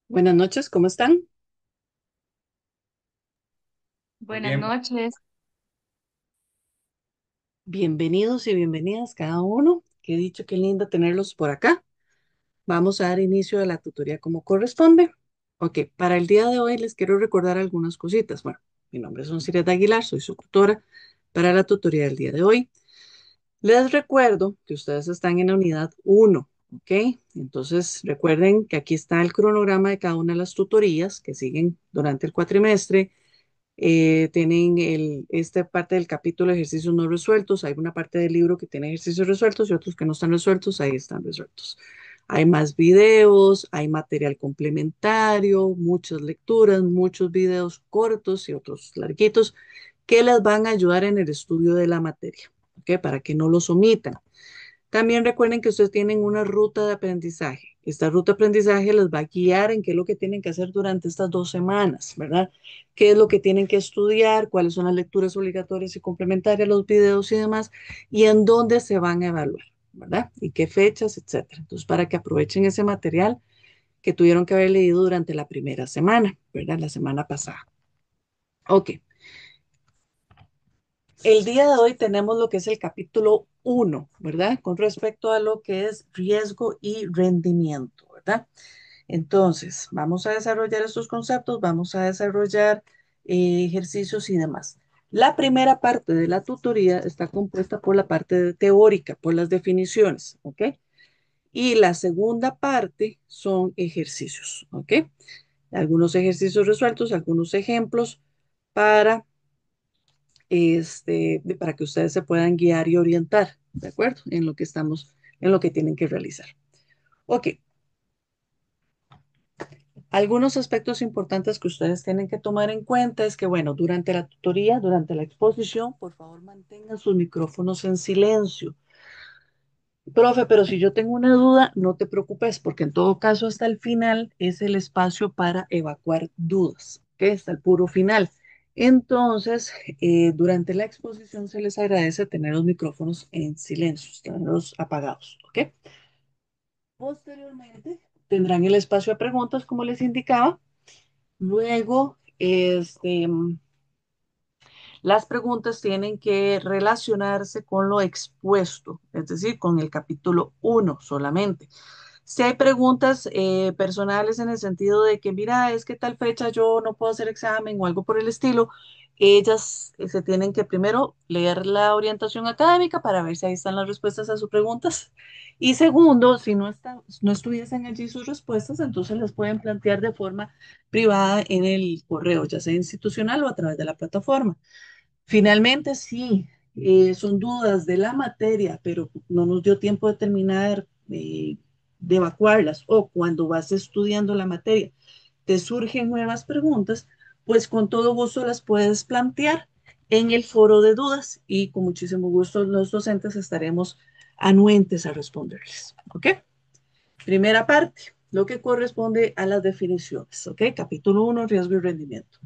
Buenas noches, ¿cómo están? Muy Buenas bien, noches. Bienvenidos y bienvenidas cada uno. Qué dicho, qué lindo tenerlos por acá. Vamos a dar inicio a la tutoría como corresponde. Ok, para el día de hoy les quiero recordar algunas cositas. Bueno, mi nombre es Sireta Aguilar, soy su tutora para la tutoría del día de hoy. Les recuerdo que ustedes están en la unidad uno, ¿ok? Entonces recuerden que aquí está el cronograma de cada una de las tutorías que siguen durante el cuatrimestre. Tienen esta parte del capítulo de ejercicios no resueltos. Hay una parte del libro que tiene ejercicios resueltos y otros que no están resueltos. Ahí están resueltos. Hay más videos, hay material complementario, muchas lecturas, muchos videos cortos y otros larguitos que les van a ayudar en el estudio de la materia, ¿ok? Para que no los omitan. También recuerden que ustedes tienen una ruta de aprendizaje. Esta ruta de aprendizaje les va a guiar en qué es lo que tienen que hacer durante estas 2 semanas, ¿verdad? ¿Qué es lo que tienen que estudiar? ¿Cuáles son las lecturas obligatorias y complementarias, los videos y demás? Y en dónde se van a evaluar, ¿verdad? Y qué fechas, etcétera. Entonces, para que aprovechen ese material que tuvieron que haber leído durante la primera semana, ¿verdad? La semana pasada. Ok. El día de hoy tenemos lo que es el capítulo uno, ¿verdad? Con respecto a lo que es riesgo y rendimiento, ¿verdad? Entonces, vamos a desarrollar estos conceptos, vamos a desarrollar ejercicios y demás. La primera parte de la tutoría está compuesta por la parte teórica, por las definiciones, ¿ok? Y la segunda parte son ejercicios, ¿ok? Algunos ejercicios resueltos, algunos ejemplos para para que ustedes se puedan guiar y orientar, ¿de acuerdo? En lo que estamos, en lo que tienen que realizar. Ok, algunos aspectos importantes que ustedes tienen que tomar en cuenta es que, bueno, durante la tutoría, durante la exposición, por favor mantengan sus micrófonos en silencio. Profe, pero si yo tengo una duda, no te preocupes, porque en todo caso hasta el final es el espacio para evacuar dudas, que está el puro final. Entonces, durante la exposición se les agradece tener los micrófonos en silencio, tenerlos apagados, ¿ok? Posteriormente, tendrán el espacio a preguntas, como les indicaba. Luego, las preguntas tienen que relacionarse con lo expuesto, es decir, con el capítulo uno solamente. Si hay preguntas personales en el sentido de que, mira, es que tal fecha yo no puedo hacer examen o algo por el estilo, ellas se tienen que primero leer la orientación académica para ver si ahí están las respuestas a sus preguntas. Y segundo, si no estuviesen allí sus respuestas, entonces las pueden plantear de forma privada en el correo, ya sea institucional o a través de la plataforma. Finalmente, sí, son dudas de la materia, pero no nos dio tiempo de terminar de evacuarlas o cuando vas estudiando la materia te surgen nuevas preguntas, pues con todo gusto las puedes plantear en el foro de dudas y con muchísimo gusto los docentes estaremos anuentes a responderles. ¿Ok? Primera parte, lo que corresponde a las definiciones. ¿Ok? Capítulo uno, riesgo y rendimiento.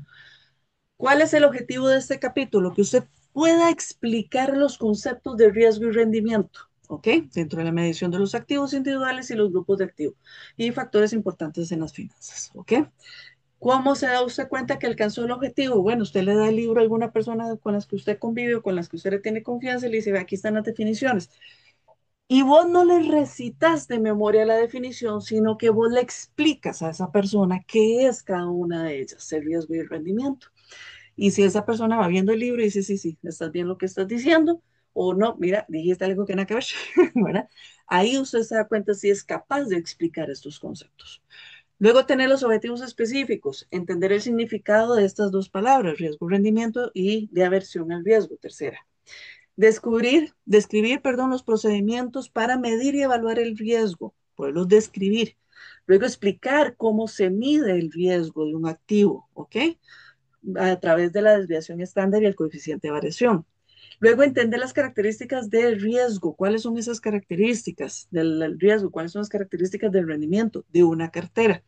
¿Cuál es el objetivo de este capítulo? Que usted pueda explicar los conceptos de riesgo y rendimiento, ¿ok? Dentro de la medición de los activos individuales y los grupos de activos y factores importantes en las finanzas, ¿ok? ¿Cómo se da usted cuenta que alcanzó el objetivo? Bueno, usted le da el libro a alguna persona con las que usted convive o con las que usted le tiene confianza y le dice, ve, aquí están las definiciones. Y vos no le recitas de memoria la definición, sino que vos le explicas a esa persona qué es cada una de ellas, el riesgo y el rendimiento. Y si esa persona va viendo el libro y dice, sí, sí, estás bien lo que estás diciendo, o no, mira, dijiste algo que nada que ver, ¿verdad? Ahí usted se da cuenta si es capaz de explicar estos conceptos. Luego, tener los objetivos específicos, entender el significado de estas dos palabras, riesgo, rendimiento y de aversión al riesgo, tercera. Describir, los procedimientos para medir y evaluar el riesgo, poderlos describir. Luego, explicar cómo se mide el riesgo de un activo, ¿ok? A través de la desviación estándar y el coeficiente de variación. Luego, entender las características del riesgo. ¿Cuáles son esas características del riesgo? ¿Cuáles son las características del rendimiento de una cartera?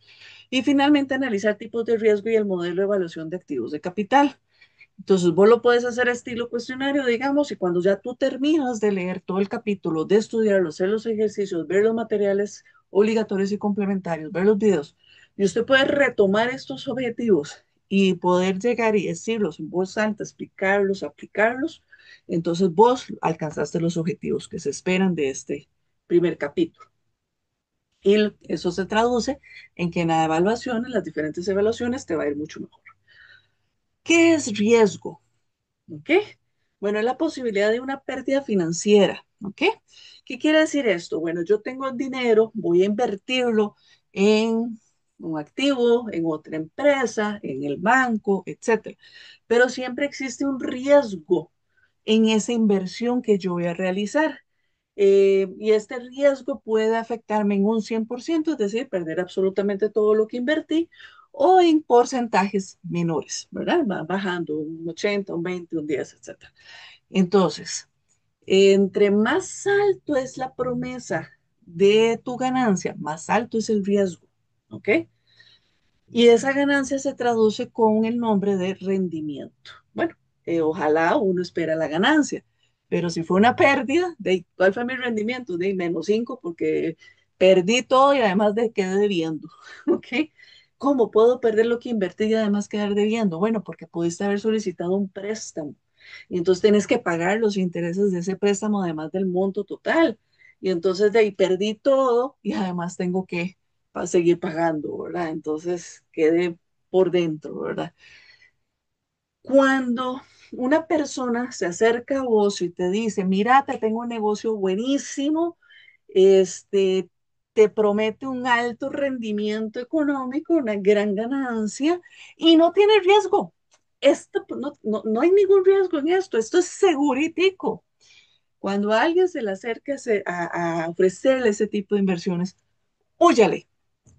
Y finalmente, analizar tipos de riesgo y el modelo de evaluación de activos de capital. Entonces, vos lo puedes hacer estilo cuestionario, digamos, y cuando ya tú terminas de leer todo el capítulo, de estudiarlo, hacer los ejercicios, ver los materiales obligatorios y complementarios, ver los videos, Y usted puede retomar estos objetivos y poder llegar y decirlos en voz alta, explicarlos, aplicarlos. Entonces vos alcanzaste los objetivos que se esperan de este primer capítulo. Y eso se traduce en que en la evaluación, en las diferentes evaluaciones, te va a ir mucho mejor. ¿Qué es riesgo? ¿Ok? Bueno, es la posibilidad de una pérdida financiera. ¿Ok? ¿Qué quiere decir esto? Bueno, yo tengo el dinero, voy a invertirlo en un activo, en otra empresa, en el banco, etcétera. Pero siempre existe un riesgo en esa inversión que yo voy a realizar. Y este riesgo puede afectarme en un 100%, es decir, perder absolutamente todo lo que invertí, o en porcentajes menores, ¿verdad? Va bajando un 80, un 20, un 10, etcétera. Entonces, entre más alto es la promesa de tu ganancia, más alto es el riesgo, ¿ok? Y esa ganancia se traduce con el nombre de rendimiento. Bueno, ojalá uno espera la ganancia, pero si fue una pérdida, ¿de cuál fue mi rendimiento? De -5 porque perdí todo y además de quedé debiendo, ¿ok? ¿Cómo puedo perder lo que invertí y además quedar debiendo? Bueno, porque pudiste haber solicitado un préstamo y entonces tienes que pagar los intereses de ese préstamo además del monto total. Y entonces de ahí perdí todo y además tengo que seguir pagando, ¿verdad? Entonces quede por dentro, ¿verdad? Cuando una persona se acerca a vos y te dice, mira, te tengo un negocio buenísimo, este, te promete un alto rendimiento económico, una gran ganancia y no tiene riesgo. Esto, pues, no hay ningún riesgo en esto es seguritico. Cuando alguien se le acerca a ofrecerle ese tipo de inversiones, húyale,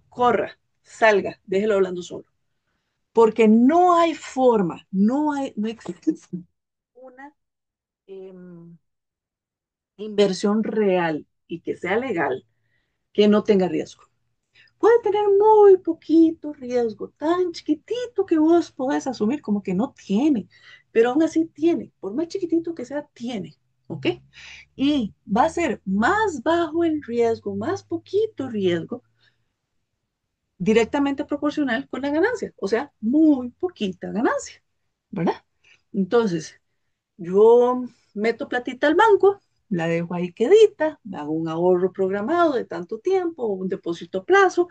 corra, salga, déjelo hablando solo. Porque no hay forma, no existe una eh, inversión real y que sea legal que no tenga riesgo. Puede tener muy poquito riesgo, tan chiquitito que vos podés asumir como que no tiene, pero aún así tiene, por más chiquitito que sea, tiene, ¿ok? Y va a ser más bajo el riesgo, más poquito riesgo, directamente proporcional con la ganancia, o sea, muy poquita ganancia, ¿verdad? Entonces, yo meto platita al banco, la dejo ahí quedita, hago un ahorro programado de tanto tiempo, un depósito a plazo,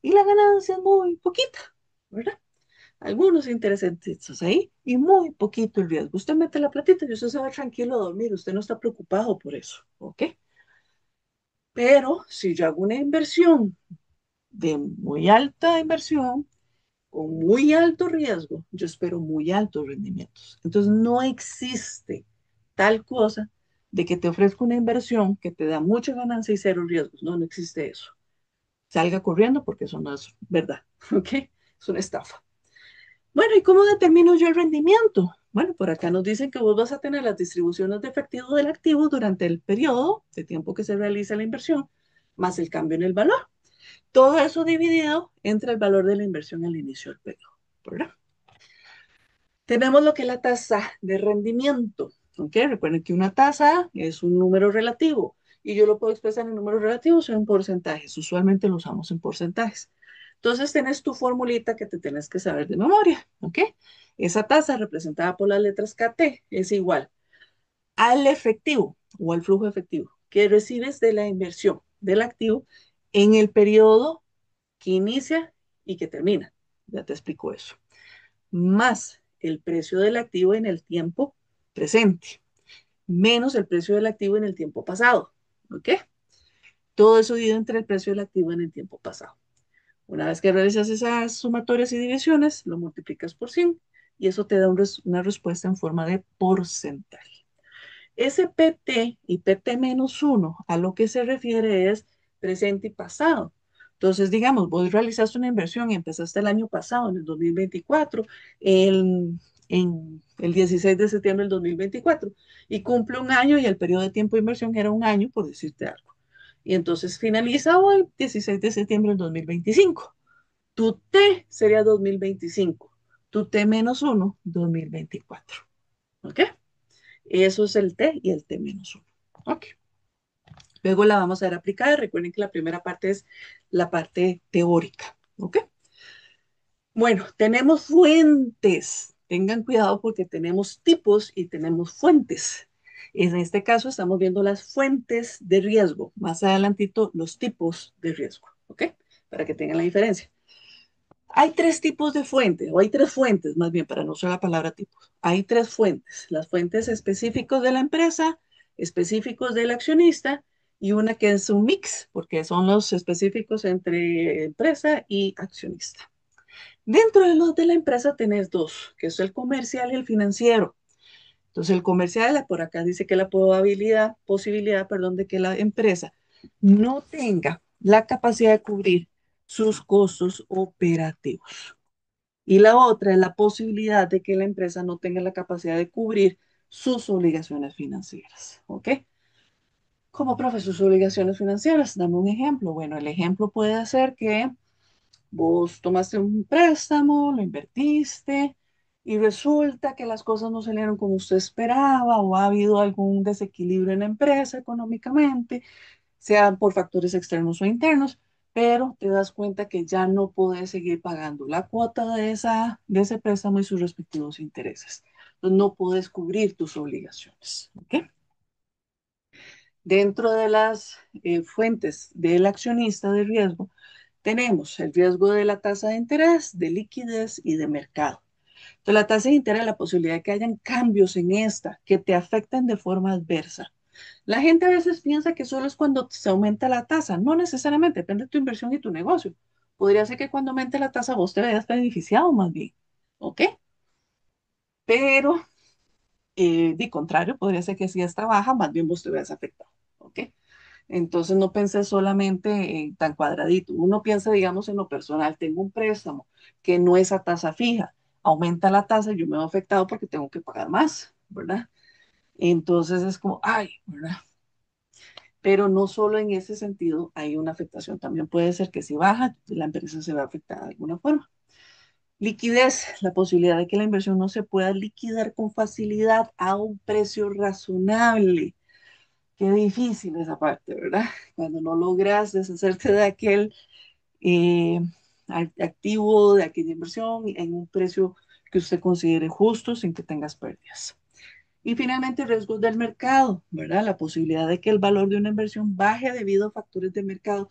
y la ganancia es muy poquita, ¿verdad? Algunos interesantes ahí y muy poquito el riesgo. Usted mete la platita y usted se va tranquilo a dormir, usted no está preocupado por eso, ¿ok? Pero si yo hago una inversión de muy alta inversión, con muy alto riesgo, yo espero muy altos rendimientos. Entonces, no existe tal cosa de que te ofrezca una inversión que te da mucha ganancia y cero riesgos. No, no existe eso. Salga corriendo porque eso no es verdad. ¿Ok? Es una estafa. Bueno, ¿y cómo determino yo el rendimiento? Bueno, por acá nos dicen que vos vas a tener las distribuciones de efectivo del activo durante el periodo de tiempo que se realiza la inversión, más el cambio en el valor. Todo eso dividido entre el valor de la inversión al inicio del periodo, ¿verdad? Tenemos lo que es la tasa de rendimiento. ¿Ok? Recuerden que una tasa es un número relativo y yo lo puedo expresar en números relativos o en porcentajes. Usualmente lo usamos en porcentajes. Entonces tenés tu formulita que te tenés que saber de memoria. ¿Ok? Esa tasa representada por las letras KT es igual al efectivo o al flujo efectivo que recibes de la inversión del activo en el periodo que inicia y que termina. Ya te explico eso más el precio del activo en el tiempo presente, menos el precio del activo en el tiempo pasado. ¿Ok? Todo eso dividido entre el precio del activo en el tiempo pasado. Una vez que realizas esas sumatorias y divisiones, lo multiplicas por 100 y eso te da una respuesta en forma de porcentaje. Ese PT y PT menos uno a lo que se refiere es presente y pasado. Entonces, digamos, vos realizaste una inversión y empezaste el año pasado, en el 2024, en el 16 de septiembre del 2024, y cumple un año y el periodo de tiempo de inversión era un año, por decirte algo. Y entonces finaliza hoy, 16 de septiembre del 2025. Tu T sería 2025. Tu T menos uno, 2024. ¿Ok? Eso es el T y el T menos uno. Ok. Luego la vamos a ver aplicada. Recuerden que la primera parte es la parte teórica. ¿Ok? Bueno, tenemos fuentes. Tengan cuidado porque tenemos tipos y tenemos fuentes. En este caso estamos viendo las fuentes de riesgo. Más adelantito, los tipos de riesgo. ¿Ok? Para que tengan la diferencia. Hay tres tipos de fuentes, o hay tres fuentes, más bien, para no usar la palabra tipos. Hay tres fuentes. Las fuentes específicos de la empresa, específicos del accionista, y una que es un mix, porque son los específicos entre empresa y accionista. Dentro de los de la empresa tenés dos, que es el comercial y el financiero. Entonces, el comercial, por acá dice que la posibilidad, perdón, de que la empresa no tenga la capacidad de cubrir sus costos operativos. Y la otra es la posibilidad de que la empresa no tenga la capacidad de cubrir sus obligaciones financieras. ¿Ok? Como profe, sus obligaciones financieras, dame un ejemplo. Bueno, el ejemplo puede ser que vos tomaste un préstamo, lo invertiste y resulta que las cosas no salieron como usted esperaba o ha habido algún desequilibrio en la empresa económicamente, sea por factores externos o internos, pero te das cuenta que ya no puedes seguir pagando la cuota de ese préstamo y sus respectivos intereses. Entonces no puedes cubrir tus obligaciones. ¿Ok? Dentro de las fuentes del accionista de riesgo, tenemos el riesgo de la tasa de interés, de liquidez y de mercado. Entonces, la tasa de interés, la posibilidad de que hayan cambios en esta que te afecten de forma adversa. La gente a veces piensa que solo es cuando se aumenta la tasa. No necesariamente, depende de tu inversión y tu negocio. Podría ser que cuando aumente la tasa vos te veas beneficiado más bien. ¿Ok? Pero, de contrario, podría ser que si esta baja, más bien vos te veas afectado. ¿Ok? Entonces no pensé solamente en tan cuadradito. Uno piensa, digamos, en lo personal, tengo un préstamo que no es a tasa fija, aumenta la tasa, yo me veo afectado porque tengo que pagar más, ¿verdad? Entonces es como, ay, ¿verdad? Pero no solo en ese sentido hay una afectación, también puede ser que si baja, la empresa se va a afectar de alguna forma. Liquidez, la posibilidad de que la inversión no se pueda liquidar con facilidad a un precio razonable. Qué difícil esa parte, ¿verdad? Cuando no logras deshacerte de aquel eh, activo, de aquella inversión en un precio que usted considere justo sin que tengas pérdidas. Y finalmente, riesgos del mercado, ¿verdad? La posibilidad de que el valor de una inversión baje debido a factores de mercado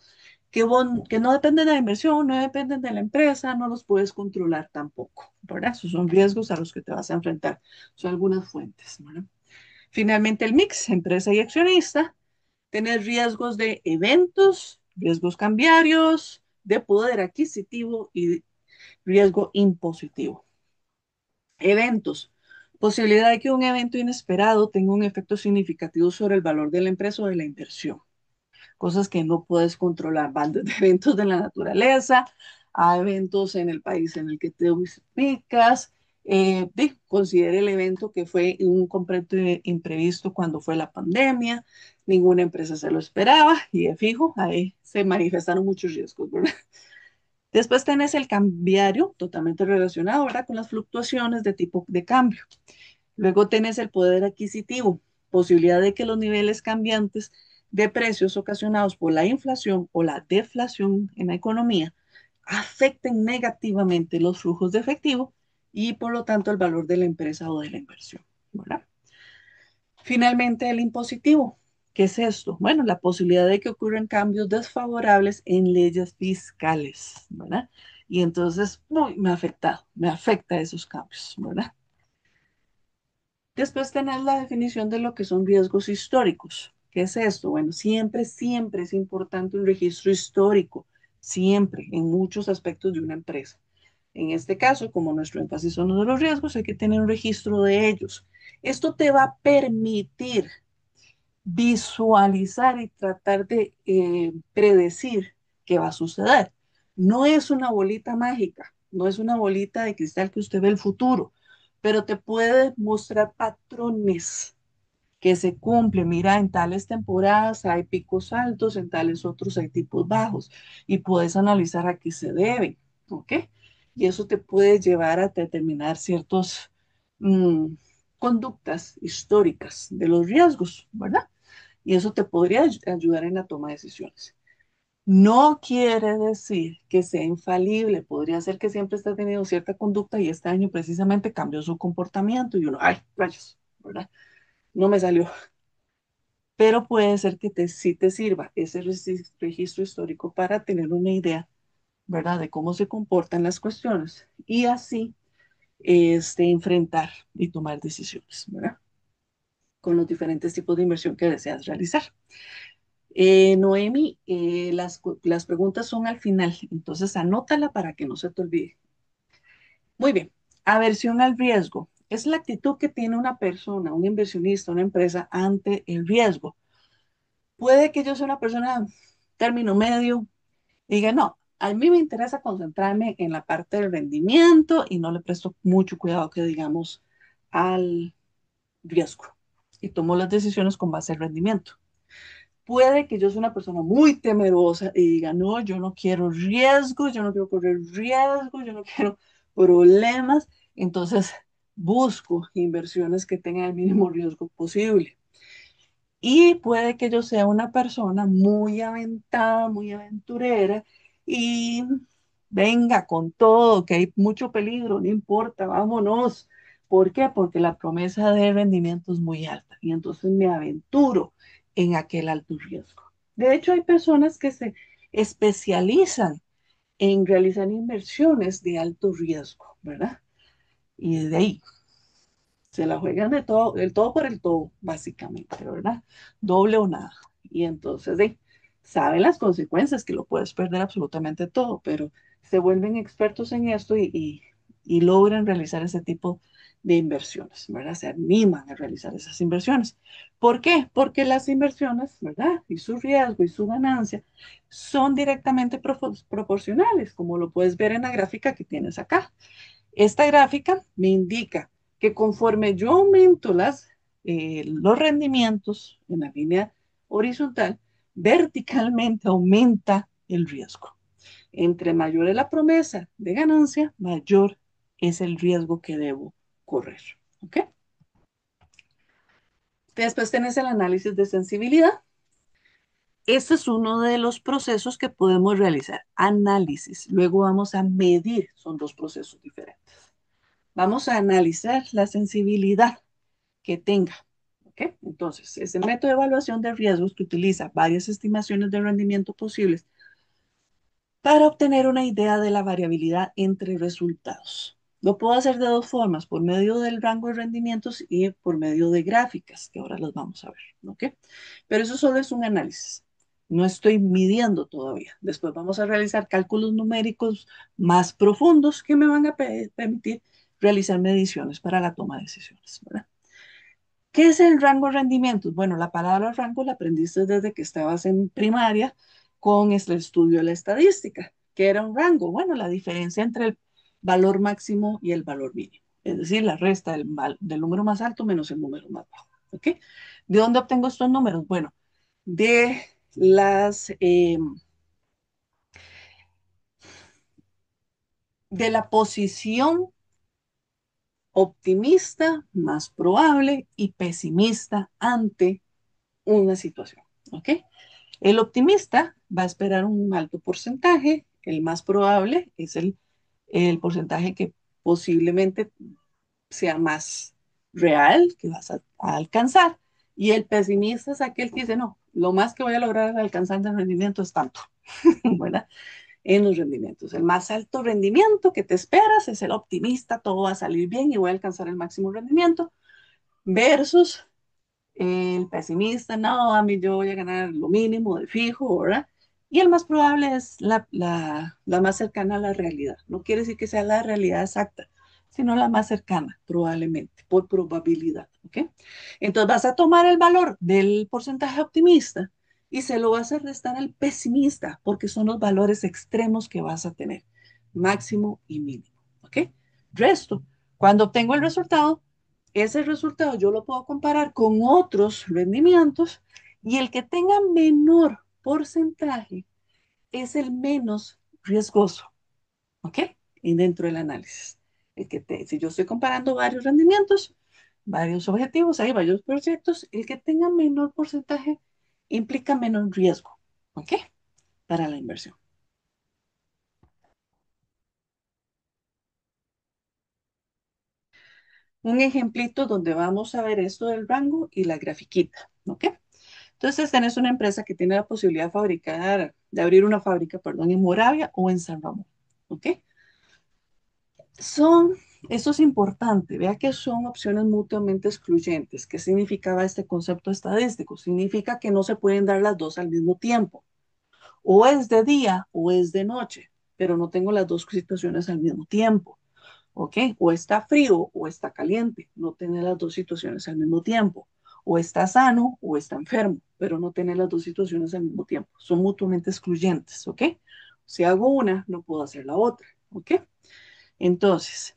que no dependen de la inversión, no dependen de la empresa, no los puedes controlar tampoco, ¿verdad? Esos son riesgos a los que te vas a enfrentar. Son algunas fuentes, ¿verdad? Finalmente, el mix, empresa y accionista, tener riesgos de eventos, riesgos cambiarios, de poder adquisitivo y riesgo impositivo. Eventos. Posibilidad de que un evento inesperado tenga un efecto significativo sobre el valor de la empresa o de la inversión. Cosas que no puedes controlar. Van desde eventos de la naturaleza a eventos en el país en el que te ubicas. Considere el evento que fue un completo imprevisto cuando fue la pandemia. Ninguna empresa se lo esperaba y de fijo, ahí se manifestaron muchos riesgos, ¿verdad? Después tenés el cambiario, totalmente relacionado, ¿verdad? Con las fluctuaciones de tipo de cambio. Luego tenés el poder adquisitivo, posibilidad de que los niveles cambiantes de precios ocasionados por la inflación o la deflación en la economía afecten negativamente los flujos de efectivo y por lo tanto el valor de la empresa o de la inversión, ¿verdad? Finalmente, el impositivo. ¿Qué es esto? Bueno, la posibilidad de que ocurran cambios desfavorables en leyes fiscales, ¿verdad? Y entonces, uy, me afecta esos cambios, ¿verdad? Después tener la definición de lo que son riesgos históricos. ¿Qué es esto? Bueno, siempre, siempre es importante un registro histórico, siempre, en muchos aspectos de una empresa. En este caso, como nuestro énfasis son los de los riesgos, hay que tener un registro de ellos. Esto te va a permitir visualizar y tratar de predecir qué va a suceder. No es una bolita mágica, no es una bolita de cristal que usted ve el futuro, pero te puede mostrar patrones que se cumplen. Mira, en tales temporadas hay picos altos, en tales otros hay tipos bajos y puedes analizar a qué se debe, ¿ok? Y eso te puede llevar a determinar ciertas conductas históricas de los riesgos, ¿verdad? Y eso te podría ayudar en la toma de decisiones. No quiere decir que sea infalible. Podría ser que siempre esté teniendo cierta conducta y este año precisamente cambió su comportamiento y uno, ay, rayos, ¿verdad? No me salió. Pero puede ser que sí te sirva ese registro histórico para tener una idea, ¿verdad? De cómo se comportan las cuestiones y así enfrentar y tomar decisiones, ¿verdad? Con los diferentes tipos de inversión que deseas realizar. Noemi, las preguntas son al final, entonces anótala para que no se te olvide. Muy bien, aversión al riesgo. Es la actitud que tiene una persona, un inversionista, una empresa ante el riesgo. Puede que yo sea una persona término medio y diga, no, a mí me interesa concentrarme en la parte del rendimiento y no le presto mucho cuidado que digamos al riesgo y tomo las decisiones con base al rendimiento. Puede que yo sea una persona muy temerosa y diga, no, yo no quiero riesgos, yo no quiero correr riesgos, yo no quiero problemas. Entonces, busco inversiones que tengan el mínimo riesgo posible. Y puede que yo sea una persona muy aventada, muy aventurera y venga con todo, que hay mucho peligro, no importa, vámonos. ¿Por qué? Porque la promesa de rendimiento es muy alta y entonces me aventuro en aquel alto riesgo. De hecho, hay personas que se especializan en realizar inversiones de alto riesgo, ¿verdad? Y desde ahí se la juegan de todo, el todo por el todo, básicamente, ¿verdad? Doble o nada. Y entonces, saben las consecuencias, que lo puedes perder absolutamente todo, pero se vuelven expertos en esto y logran realizar ese tipo de inversiones, ¿verdad? Se animan a realizar esas inversiones. ¿Por qué? Porque las inversiones, ¿verdad? Y su riesgo y su ganancia son directamente proporcionales, como lo puedes ver en la gráfica que tienes acá. Esta gráfica me indica que conforme yo aumento los rendimientos en la línea horizontal, verticalmente aumenta el riesgo. Entre mayor es la promesa de ganancia, mayor es el riesgo que debo correr. ¿Ok? Después tenés el análisis de sensibilidad. Este es uno de los procesos que podemos realizar. Análisis. Luego vamos a medir. Son dos procesos diferentes. Vamos a analizar la sensibilidad que tenga. ¿Ok? Entonces, es el método de evaluación de riesgos que utiliza varias estimaciones de rendimiento posibles para obtener una idea de la variabilidad entre resultados. Lo puedo hacer de dos formas, por medio del rango de rendimientos y por medio de gráficas, que ahora las vamos a ver. ¿Ok? Pero eso solo es un análisis. No estoy midiendo todavía. Después vamos a realizar cálculos numéricos más profundos que me van a permitir realizar mediciones para la toma de decisiones, ¿verdad? ¿Qué es el rango de rendimientos? Bueno, la palabra rango la aprendiste desde que estabas en primaria con este estudio de la estadística. ¿Qué era un rango? Bueno, la diferencia entre el valor máximo y el valor mínimo. Es decir, la resta del número más alto menos el número más bajo. ¿Ok? ¿De dónde obtengo estos números? Bueno, de las de la posición optimista más probable y pesimista ante una situación. ¿Ok? El optimista va a esperar un alto porcentaje, el más probable es el porcentaje que posiblemente sea más real que vas a alcanzar. Y el pesimista es aquel que dice, no, lo más que voy a lograr alcanzar de rendimiento es tanto, ¿verdad? En los rendimientos. El más alto rendimiento que te esperas es el optimista, todo va a salir bien y voy a alcanzar el máximo rendimiento, versus el pesimista, no, a mí yo voy a ganar lo mínimo de fijo, ¿verdad? Y el más probable es la más cercana a la realidad. No quiere decir que sea la realidad exacta, sino la más cercana, probablemente, por probabilidad, ¿ok? Entonces vas a tomar el valor del porcentaje optimista y se lo vas a restar al pesimista, porque son los valores extremos que vas a tener, máximo y mínimo, ¿ok? Resto, cuando obtengo el resultado, ese resultado yo lo puedo comparar con otros rendimientos y el que tenga menor porcentaje es el menos riesgoso, ¿ok? Y dentro del análisis. Si yo estoy comparando varios rendimientos, varios objetivos, hay varios proyectos, el que tenga menor porcentaje implica menor riesgo, ¿ok? para la inversión. Un ejemplito donde vamos a ver esto del rango y la grafiquita, ¿ok? Entonces, tenés una empresa que tiene la posibilidad de fabricar, de abrir una fábrica, perdón, en Moravia o en San Ramón, ¿ok? Son, Eso es importante, vea que son opciones mutuamente excluyentes. ¿Qué significaba este concepto estadístico? Significa que no se pueden dar las dos al mismo tiempo. O es de día o es de noche, pero no tengo las dos situaciones al mismo tiempo. ¿Ok? O está frío o está caliente, no tener las dos situaciones al mismo tiempo. O está sano o está enfermo, pero no tener las dos situaciones al mismo tiempo. Son mutuamente excluyentes, ¿ok? Si hago una, no puedo hacer la otra, ¿ok? Entonces,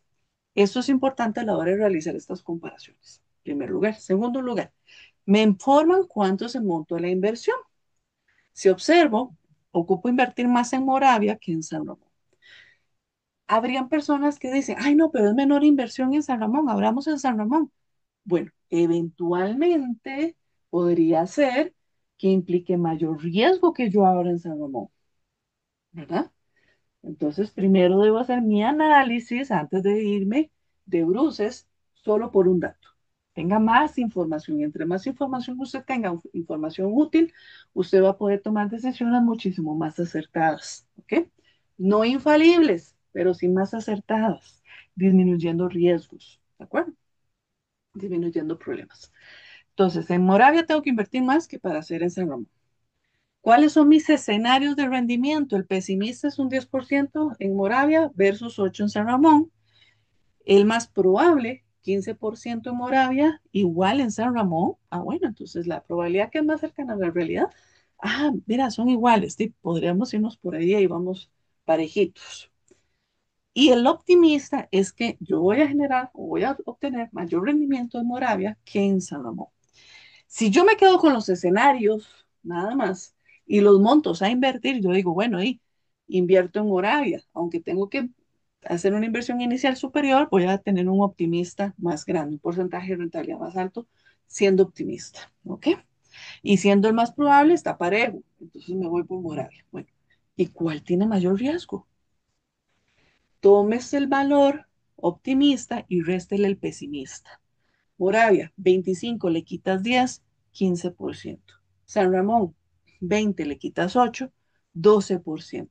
esto es importante a la hora de realizar estas comparaciones. En primer lugar. Segundo lugar, me informan cuánto se montó la inversión. Si observo, ocupo invertir más en Moravia que en San Ramón. Habrían personas que dicen, ay, no, pero es menor inversión en San Ramón, abramos en San Ramón. Bueno, eventualmente podría ser que implique mayor riesgo que yo abra en San Ramón, ¿verdad? Entonces, primero debo hacer mi análisis antes de irme de bruces solo por un dato. Tenga más información. Y entre más información usted tenga, información útil, usted va a poder tomar decisiones muchísimo más acertadas. ¿Ok? No infalibles, pero sí más acertadas, disminuyendo riesgos. ¿De acuerdo? Disminuyendo problemas. Entonces, en Moravia tengo que invertir más que para hacer en San Ramón. ¿Cuáles son mis escenarios de rendimiento? El pesimista es un 10% en Moravia versus 8 en San Ramón. El más probable, 15% en Moravia, igual en San Ramón. Ah, bueno, entonces la probabilidad que es más cercana a la realidad. Ah, mira, son iguales. Sí, podríamos irnos por ahí y vamos parejitos. Y el optimista es que yo voy a generar o voy a obtener mayor rendimiento en Moravia que en San Ramón. Si yo me quedo con los escenarios, nada más, y los montos a invertir, yo digo, bueno, y invierto en Moravia, aunque tengo que hacer una inversión inicial superior, voy a tener un optimista más grande, un porcentaje de rentabilidad más alto, siendo optimista, ¿ok? Y siendo el más probable, está parejo, entonces me voy por Moravia. Bueno, ¿y cuál tiene mayor riesgo? Tomes el valor optimista y réstele el pesimista. Moravia, 25 le quitas 10, 15%. San Ramón, 20 le quitas 8, 12%.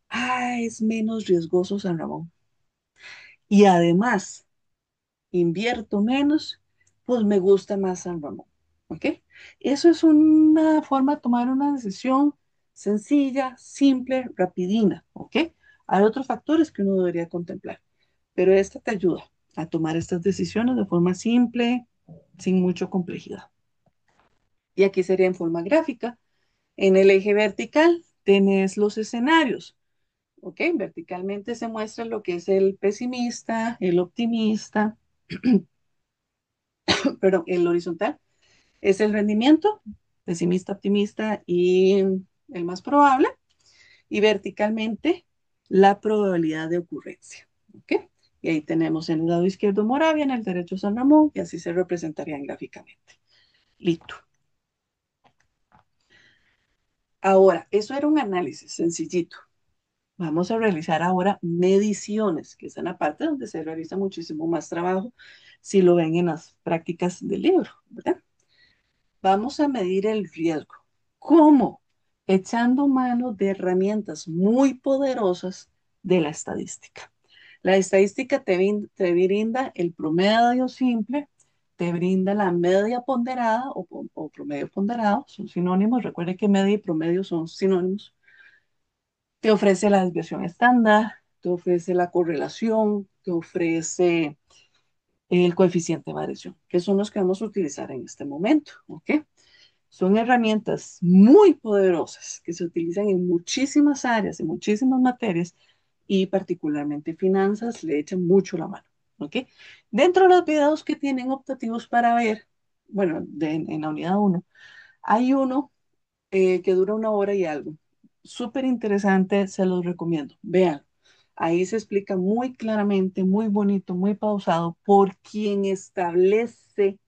Ah, es menos riesgoso San Ramón. Y además, invierto menos, pues me gusta más San Ramón. ¿Ok? Eso es una forma de tomar una decisión sencilla, simple, rapidina. ¿Ok? Hay otros factores que uno debería contemplar, pero esta te ayuda a tomar estas decisiones de forma simple, sin mucha complejidad. Y aquí sería en forma gráfica. En el eje vertical tenés los escenarios. ¿Ok? Verticalmente se muestra lo que es el pesimista, el optimista, perdón, el horizontal es el rendimiento, pesimista, optimista y el más probable. Y verticalmente la probabilidad de ocurrencia. ¿Ok? Y ahí tenemos en el lado izquierdo Moravia, en el derecho San Ramón, y así se representarían gráficamente. Listo. Ahora, eso era un análisis sencillito. Vamos a realizar ahora mediciones, que es en la parte donde se realiza muchísimo más trabajo, si lo ven en las prácticas del libro, ¿verdad? Vamos a medir el riesgo. ¿Cómo? Echando mano de herramientas muy poderosas de la estadística. La estadística te brinda el promedio simple, te brinda la media ponderada o promedio ponderado, son sinónimos. Recuerde que media y promedio son sinónimos. Te ofrece la desviación estándar, te ofrece la correlación, te ofrece el coeficiente de variación, que son los que vamos a utilizar en este momento, ¿ok? Son herramientas muy poderosas que se utilizan en muchísimas áreas, en muchísimas materias y particularmente finanzas le echan mucho la mano, ¿ok? Dentro de los videos que tienen optativos para ver, bueno, en la unidad uno hay uno que dura una hora y algo. Súper interesante, se los recomiendo. Vean, ahí se explica muy claramente, muy bonito, muy pausado por quien establece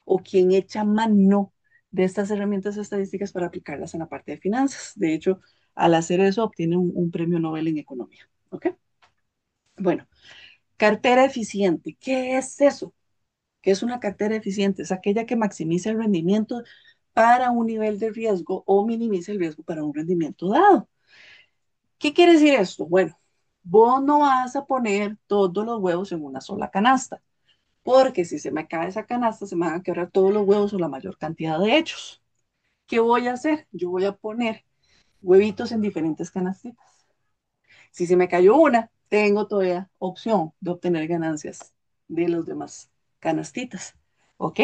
o quien echa mano de estas herramientas estadísticas para aplicarlas en la parte de finanzas. De hecho, Al hacer eso, obtiene un premio Nobel en economía. ¿Ok? Bueno, cartera eficiente. ¿Qué es eso? ¿Qué es una cartera eficiente? Es aquella que maximiza el rendimiento para un nivel de riesgo o minimiza el riesgo para un rendimiento dado. ¿Qué quiere decir esto? Bueno, vos no vas a poner todos los huevos en una sola canasta, porque si se me cae esa canasta, se me van a quebrar todos los huevos o la mayor cantidad de hechos. ¿Qué voy a hacer? Yo voy a poner huevitos en diferentes canastitas. Si se me cayó una, tengo todavía opción de obtener ganancias de los demás canastitas. ¿Ok?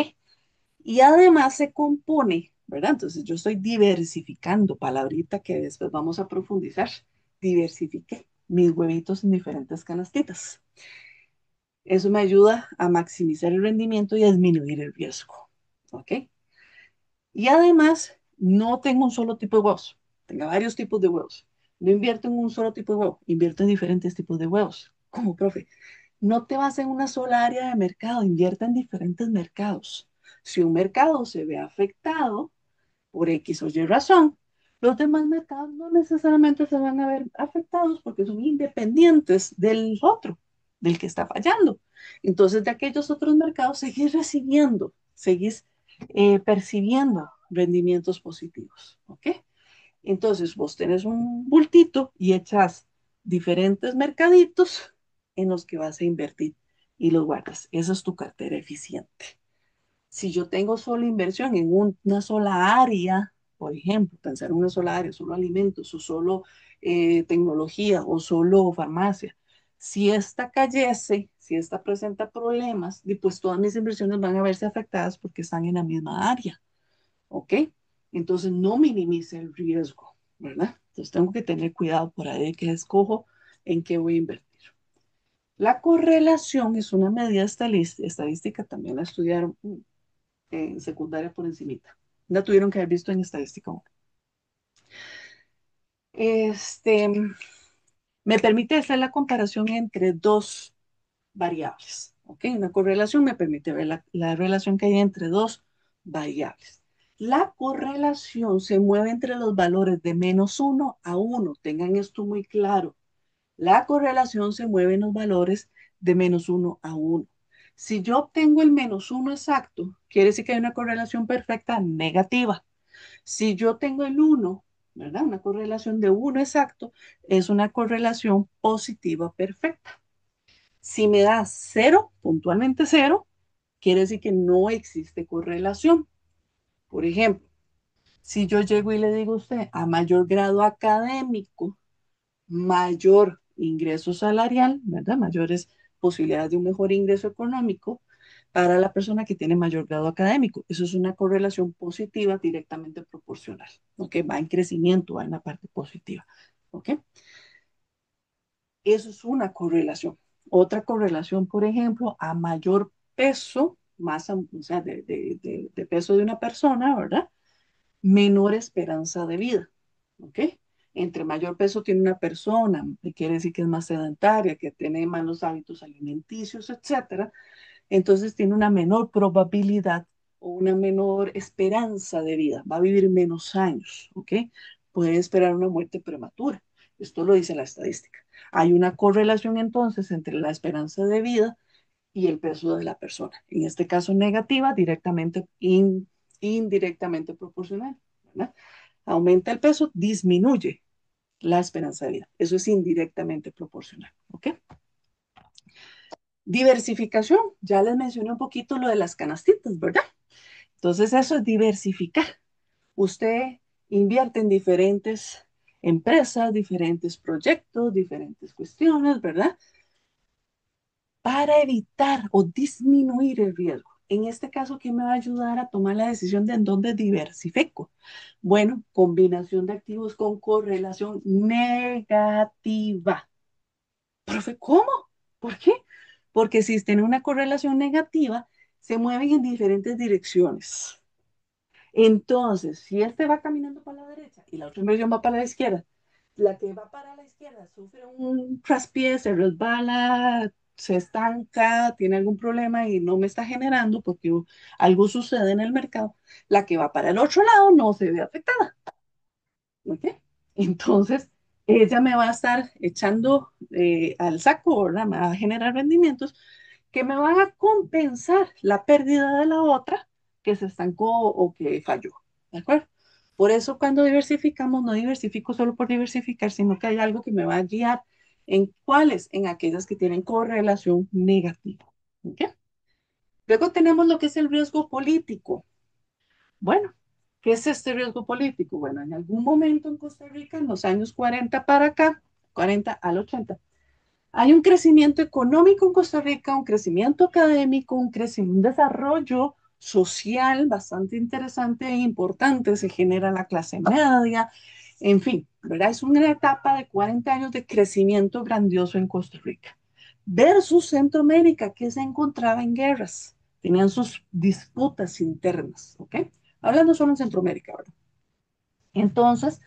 Y además se compone, ¿verdad? Entonces yo estoy diversificando, palabrita que después vamos a profundizar. Diversifique mis huevitos en diferentes canastitas. Eso me ayuda a maximizar el rendimiento y a disminuir el riesgo. ¿Ok? Y además, no tengo un solo tipo de huevos, tengo varios tipos de huevos. No invierto en un solo tipo de huevo, invierto en diferentes tipos de huevos. Como profe, no te vas en una sola área de mercado, invierta en diferentes mercados. Si un mercado se ve afectado por X o Y razón, los demás mercados no necesariamente se van a ver afectados porque son independientes del otro, del que está fallando. Entonces, de aquellos otros mercados, seguís recibiendo, seguís percibiendo rendimientos positivos. ¿Ok? Entonces, vos tenés un bultito y echas diferentes mercaditos en los que vas a invertir y los guardas. Esa es tu cartera eficiente. Si yo tengo solo inversión en una sola área, por ejemplo, pensar en una sola área, solo alimentos o solo tecnología o solo farmacia, si esta cayese, si esta presenta problemas, pues todas mis inversiones van a verse afectadas porque están en la misma área. ¿Ok? Entonces no minimice el riesgo, ¿verdad? Entonces tengo que tener cuidado por ahí de que escojo en qué voy a invertir. La correlación es una medida estadística, también la estudiaron en secundaria por encimita. La tuvieron que haber visto en estadística 1. Este, me permite hacer la comparación entre dos variables. ¿Ok? Una correlación me permite ver la relación que hay entre dos variables. La correlación se mueve entre los valores de -1 a 1. Tengan esto muy claro. La correlación se mueve en los valores de -1 a 1. Si yo obtengo el -1 exacto, quiere decir que hay una correlación perfecta negativa. Si yo tengo el 1, ¿verdad? Una correlación de 1 exacto, es una correlación positiva perfecta. Si me da 0, puntualmente 0, quiere decir que no existe correlación. Por ejemplo, si yo llego y le digo a usted, a mayor grado académico, mayor ingreso salarial, ¿verdad? Mayores posibilidades de un mejor ingreso económico para la persona que tiene mayor grado académico. Eso es una correlación positiva directamente proporcional, ¿ok? Va en crecimiento, va en la parte positiva, ¿ok? Eso es una correlación. Otra correlación, por ejemplo, a mayor peso, masa, o sea, de peso de una persona, ¿verdad? Menor esperanza de vida. ¿Ok? Entre mayor peso tiene una persona, quiere decir que es más sedentaria, que tiene malos hábitos alimenticios, etcétera, entonces tiene una menor probabilidad o una menor esperanza de vida, va a vivir menos años, ¿ok? Puede esperar una muerte prematura. Esto lo dice la estadística. Hay una correlación entonces entre la esperanza de vida y el peso de la persona. En este caso negativa, directamente, indirectamente proporcional, ¿verdad? Aumenta el peso, disminuye la esperanza de vida. Eso es indirectamente proporcional. ¿Ok? Diversificación. Ya les mencioné un poquito lo de las canastitas, ¿verdad? Entonces eso es diversificar. Usted invierte en diferentes empresas, diferentes proyectos, diferentes cuestiones, ¿verdad? Para evitar o disminuir el riesgo. En este caso, ¿qué me va a ayudar a tomar la decisión de en dónde diversifico? Bueno, combinación de activos con correlación negativa. Profe, ¿cómo? ¿Por qué? Porque si tiene una correlación negativa, se mueven en diferentes direcciones. Entonces, si este va caminando para la derecha y la otra inversión va para la izquierda, la que va para la izquierda sufre un traspié, se resbala, se estanca, tiene algún problema y no me está generando porque algo sucede en el mercado. La que va para el otro lado no se ve afectada. ¿Ok? Entonces, ella me va a estar echando al saco, ¿verdad? Me va a generar rendimientos que me van a compensar la pérdida de la otra que se estancó o que falló. ¿De acuerdo? Por eso cuando diversificamos, no diversifico solo por diversificar, sino que hay algo que me va a guiar en cuáles, en aquellas que tienen correlación negativa. ¿Ok? Luego tenemos lo que es el riesgo político. Bueno, ¿qué es este riesgo político? Bueno, en algún momento en Costa Rica, en los años 40 para acá, 40 al 80, hay un crecimiento económico en Costa Rica, un crecimiento académico, un desarrollo social bastante interesante e importante. Se genera la clase media, en fin, ¿verdad? Es una etapa de 40 años de crecimiento grandioso en Costa Rica. Versus Centroamérica, que se encontraba en guerras, tenían sus disputas internas, ¿ok? Hablando solo en Centroamérica, ¿verdad? Entonces,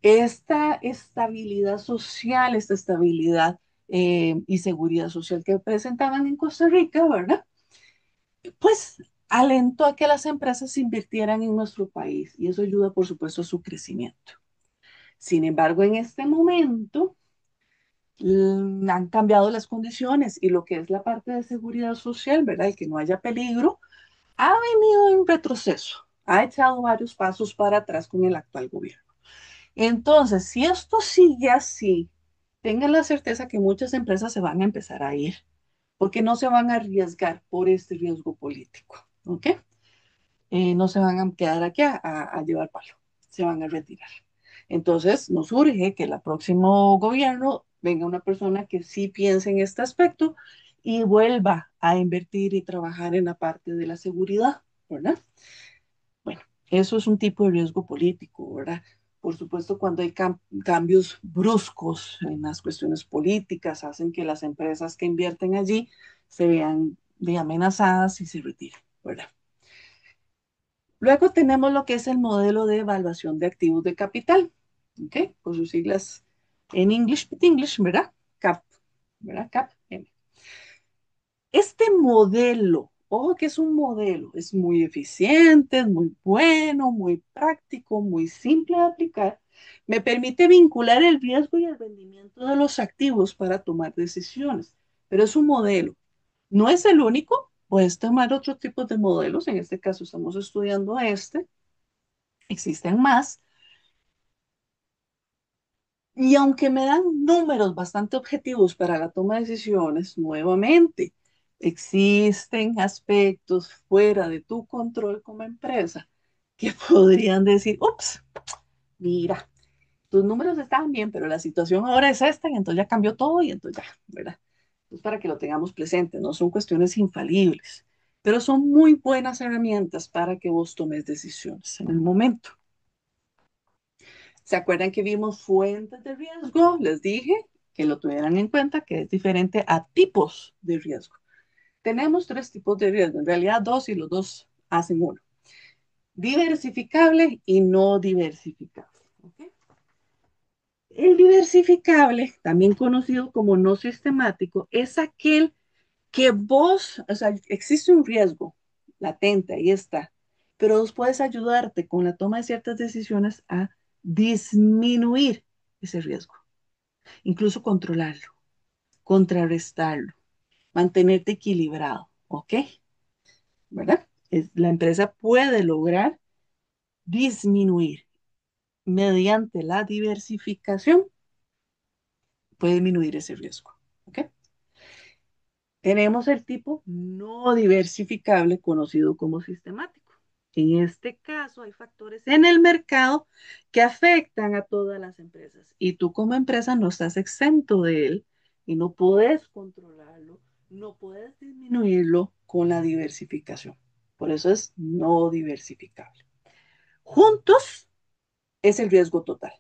esta estabilidad social, esta estabilidad y seguridad social que presentaban en Costa Rica, ¿verdad? Pues alentó a que las empresas invirtieran en nuestro país y eso ayuda, por supuesto, a su crecimiento. Sin embargo, en este momento han cambiado las condiciones y lo que es la parte de seguridad social, ¿verdad? Y que no haya peligro, ha venido en retroceso, ha echado varios pasos para atrás con el actual gobierno. Entonces, si esto sigue así, tengan la certeza que muchas empresas se van a empezar a ir, porque no se van a arriesgar por este riesgo político, ¿ok? No se van a quedar aquí a llevar palo, se van a retirar. Entonces, nos urge que el próximo gobierno venga una persona que sí piense en este aspecto y vuelva a invertir y trabajar en la parte de la seguridad, ¿verdad? Bueno, eso es un tipo de riesgo político, ¿verdad? Por supuesto, cuando hay cambios bruscos en las cuestiones políticas, hacen que las empresas que invierten allí se vean de amenazadas y se retiren, ¿verdad? Luego tenemos lo que es el modelo de evaluación de activos de capital, ¿ok? Por sus siglas en English, ¿verdad? CAP, ¿verdad? CAP. Este modelo, ojo que es un modelo, es muy eficiente, es muy bueno, muy práctico, muy simple de aplicar. Me permite vincular el riesgo y el rendimiento de los activos para tomar decisiones, pero es un modelo. No es el único, puedes tomar otro tipo de modelos. En este caso estamos estudiando este, existen más. Y aunque me dan números bastante objetivos para la toma de decisiones, nuevamente, existen aspectos fuera de tu control como empresa que podrían decir, ups, mira, tus números estaban bien, pero la situación ahora es esta y entonces ya cambió todo y entonces ya, ¿verdad? Entonces para que lo tengamos presente, no son cuestiones infalibles, pero son muy buenas herramientas para que vos tomes decisiones en el momento. ¿Se acuerdan que vimos fuentes de riesgo? Les dije que lo tuvieran en cuenta, que es diferente a tipos de riesgo. Tenemos tres tipos de riesgo, en realidad dos y los dos hacen uno. Diversificable y no diversificable. ¿Okay? El diversificable, también conocido como no sistemático, es aquel que vos, o sea, existe un riesgo latente, ahí está, pero vos puedes ayudarte con la toma de ciertas decisiones a disminuir ese riesgo, incluso controlarlo, contrarrestarlo, mantenerte equilibrado, ¿ok? ¿Verdad? La empresa puede lograr disminuir mediante la diversificación, puede disminuir ese riesgo, ¿ok? Tenemos el tipo no diversificable conocido como sistemático. En este caso hay factores en el mercado que afectan a todas las empresas y tú como empresa no estás exento de él y no puedes controlarlo, no puedes disminuirlo con la diversificación. Por eso es no diversificable. Juntos es el riesgo total.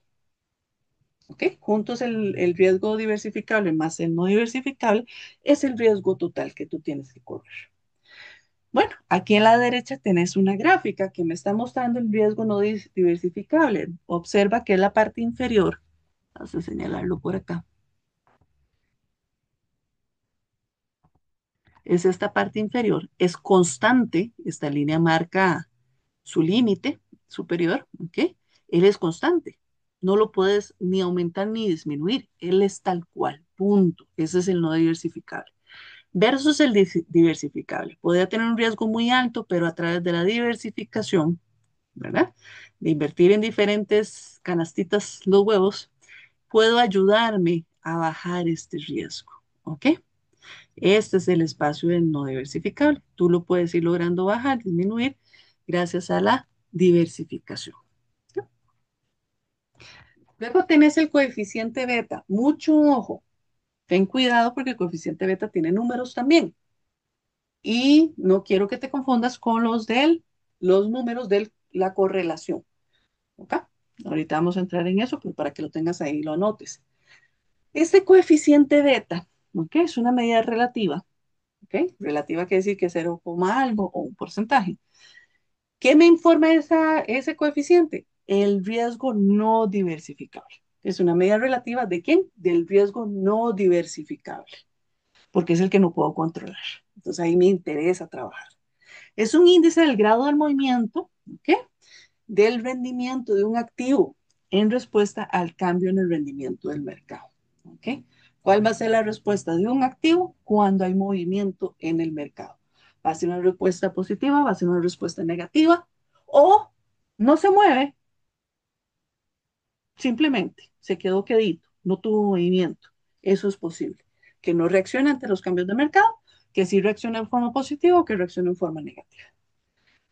¿Ok? Juntos el riesgo diversificable más el no diversificable es el riesgo total que tú tienes que correr. Bueno, aquí en la derecha tenés una gráfica que me está mostrando el riesgo no diversificable. Observa que es la parte inferior. Vamos a señalarlo por acá. Es esta parte inferior. Es constante. Esta línea marca su límite superior. ¿Ok? Él es constante. no lo puedes ni aumentar ni disminuir. Él es tal cual, punto. Ese es el no diversificable. Versus el diversificable. Podría tener un riesgo muy alto, pero a través de la diversificación, ¿verdad? De invertir en diferentes canastitas los huevos, puedo ayudarme a bajar este riesgo. ¿Ok? Este es el espacio del no diversificable. Tú lo puedes ir logrando bajar, disminuir, gracias a la diversificación. Luego tenés el coeficiente beta. Mucho ojo. Ten cuidado porque el coeficiente beta tiene números también. Y no quiero que te confundas con los números de la correlación. ¿Ok? Ahorita vamos a entrar en eso, pero para que lo tengas ahí y lo anotes. Este coeficiente beta, ¿ok? Es una medida relativa. ¿Ok? Relativa quiere decir que 0, algo o un porcentaje. ¿Qué me informa ese coeficiente? El riesgo no diversificable. Es una medida relativa de quién? Del riesgo no diversificable, porque es el que no puedo controlar. Entonces ahí me interesa trabajar. Es un índice del grado del movimiento, ¿ok? Del rendimiento de un activo en respuesta al cambio en el rendimiento del mercado, ¿ok? ¿Cuál va a ser la respuesta de un activo cuando hay movimiento en el mercado? ¿Va a ser una respuesta positiva? ¿Va a ser una respuesta negativa? ¿O no se mueve? Simplemente se quedó quedito, no tuvo movimiento. Eso es posible. Que no reaccione ante los cambios de mercado, que sí reaccione en forma positiva o que reaccione en forma negativa.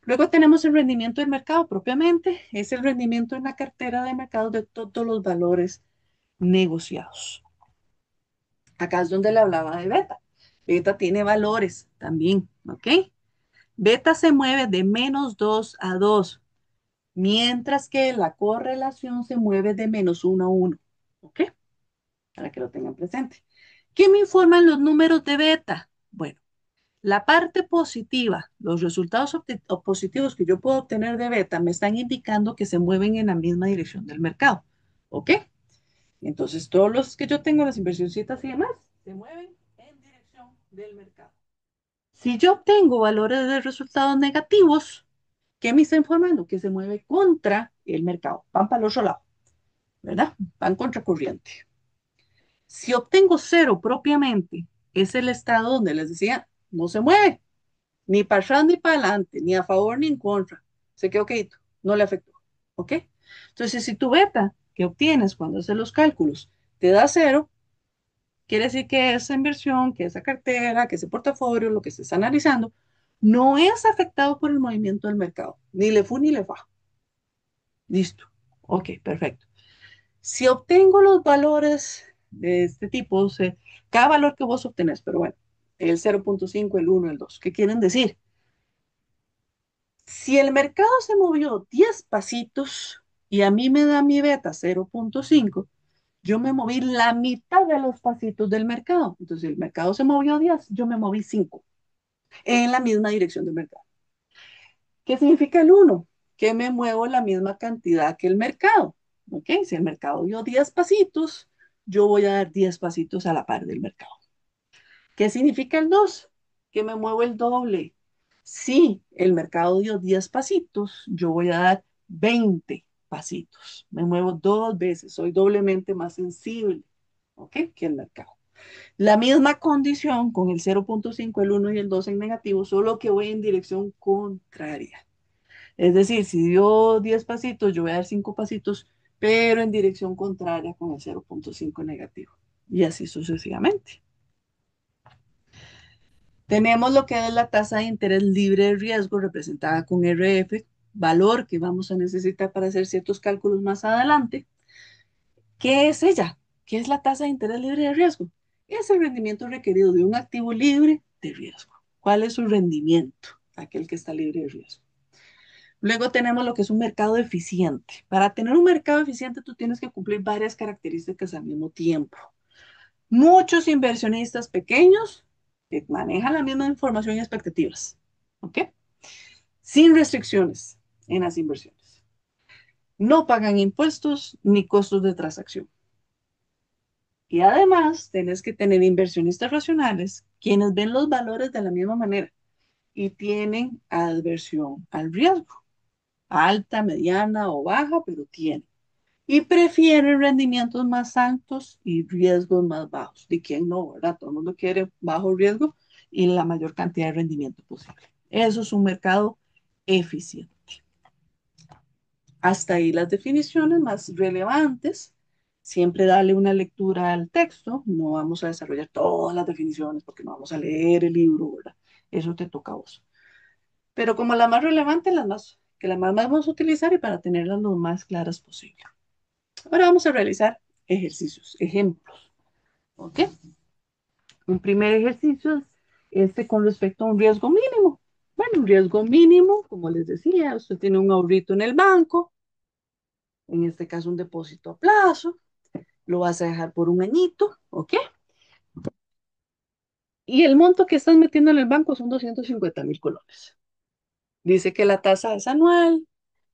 Luego tenemos el rendimiento del mercado propiamente, es el rendimiento en la cartera de mercado de todos los valores negociados. Acá es donde le hablaba de beta. Beta tiene valores también, ¿ok? Beta se mueve de -2 a 2, mientras que la correlación se mueve de -1 a 1, ¿ok? Para que lo tengan presente. ¿Qué me informan los números de beta? Bueno, la parte positiva, los resultados positivos que yo puedo obtener de beta me están indicando que se mueven en la misma dirección del mercado. ¿Ok? Entonces, todos los que yo tengo, las inversioncitas y demás, se mueven en dirección del mercado. Si yo obtengo valores de resultados negativos, ¿qué me está informando? Que se mueve contra el mercado. Van para el otro lado, ¿verdad? Van contra corriente. Si obtengo cero propiamente, es el estado donde les decía, no se mueve, ni para atrás ni para adelante, ni a favor ni en contra. Se quedó quedito, no le afectó. ¿Ok? Entonces, si tu beta que obtienes cuando haces los cálculos te da cero, quiere decir que esa inversión, que esa cartera, que ese portafolio, lo que estés analizando, no es afectado por el movimiento del mercado. Ni le fu ni le fa. Listo. Ok, perfecto. Si obtengo los valores de este tipo, o sea, cada valor que vos obtenés, pero bueno, el 0.5, el 1, el 2, ¿qué quieren decir? Si el mercado se movió 10 pasitos y a mí me da mi beta 0.5, yo me moví la mitad de los pasitos del mercado. Entonces, el mercado se movió 10, yo me moví 5 en la misma dirección del mercado. ¿Qué significa el 1? Que me muevo la misma cantidad que el mercado. ¿Ok? Si el mercado dio 10 pasitos, yo voy a dar 10 pasitos a la par del mercado. ¿Qué significa el 2? Que me muevo el doble. Si el mercado dio 10 pasitos, yo voy a dar 20 pasitos. Me muevo dos veces, soy doblemente más sensible, ¿ok? Que el mercado. La misma condición con el 0.5, el 1 y el 2 en negativo, solo que voy en dirección contraria. Es decir, si dio 10 pasitos, yo voy a dar 5 pasitos, pero en dirección contraria con el 0.5 negativo. Y así sucesivamente. Tenemos lo que es la tasa de interés libre de riesgo representada con RF, valor que vamos a necesitar para hacer ciertos cálculos más adelante. ¿Qué es ella? ¿Qué es la tasa de interés libre de riesgo? Es el rendimiento requerido de un activo libre de riesgo. ¿Cuál es su rendimiento? Aquel que está libre de riesgo. Luego tenemos lo que es un mercado eficiente. Para tener un mercado eficiente, tú tienes que cumplir varias características al mismo tiempo. Muchos inversionistas pequeños que manejan la misma información y expectativas, ¿ok? Sin restricciones en las inversiones. No pagan impuestos ni costos de transacción. Y además, tienes que tener inversionistas racionales, quienes ven los valores de la misma manera y tienen adversión al riesgo, alta, mediana o baja, pero tienen. y prefieren rendimientos más altos y riesgos más bajos. ¿De quién no, verdad? Todo el mundo quiere bajo riesgo y la mayor cantidad de rendimiento posible. Eso es un mercado eficiente. Hasta ahí las definiciones más relevantes. Siempre dale una lectura al texto. No vamos a desarrollar todas las definiciones porque no vamos a leer el libro, ¿verdad? Eso te toca a vos. Pero como las más relevantes, que las más vamos a utilizar y para tenerlas lo más claras posible. Ahora vamos a realizar ejercicios, ejemplos. ¿Ok? Un primer ejercicio es este con respecto a un riesgo mínimo. Bueno, un riesgo mínimo, como les decía, usted tiene un ahorrito en el banco, en este caso un depósito a plazo, lo vas a dejar por un añito, ¿ok? Y el monto que estás metiendo en el banco son 250.000 colones. Dice que la tasa es anual,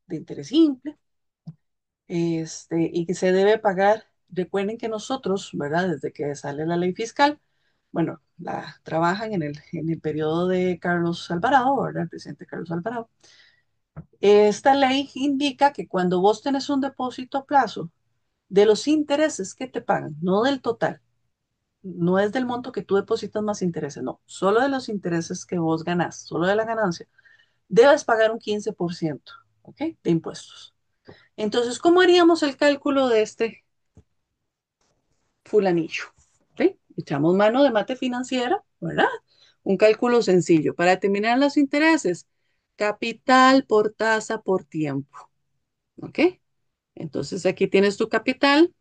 de interés simple, y que se debe pagar. Recuerden que nosotros, ¿verdad? Desde que sale la ley fiscal, bueno, la trabajan en el periodo de Carlos Alvarado, ¿verdad? El presidente Carlos Alvarado. Esta ley indica que cuando vos tenés un depósito a plazo, de los intereses que te pagan, no del total, no es del monto que tú depositas más intereses, no, solo de los intereses que vos ganás, solo de la ganancia, debes pagar un 15%, ¿ok? De impuestos. Entonces, ¿cómo haríamos el cálculo de este fulanillo? ¿Ok? Echamos mano de mate financiera, ¿verdad? Un cálculo sencillo. Para determinar los intereses, capital por tasa por tiempo, ¿ok? Entonces, aquí tienes tu capital,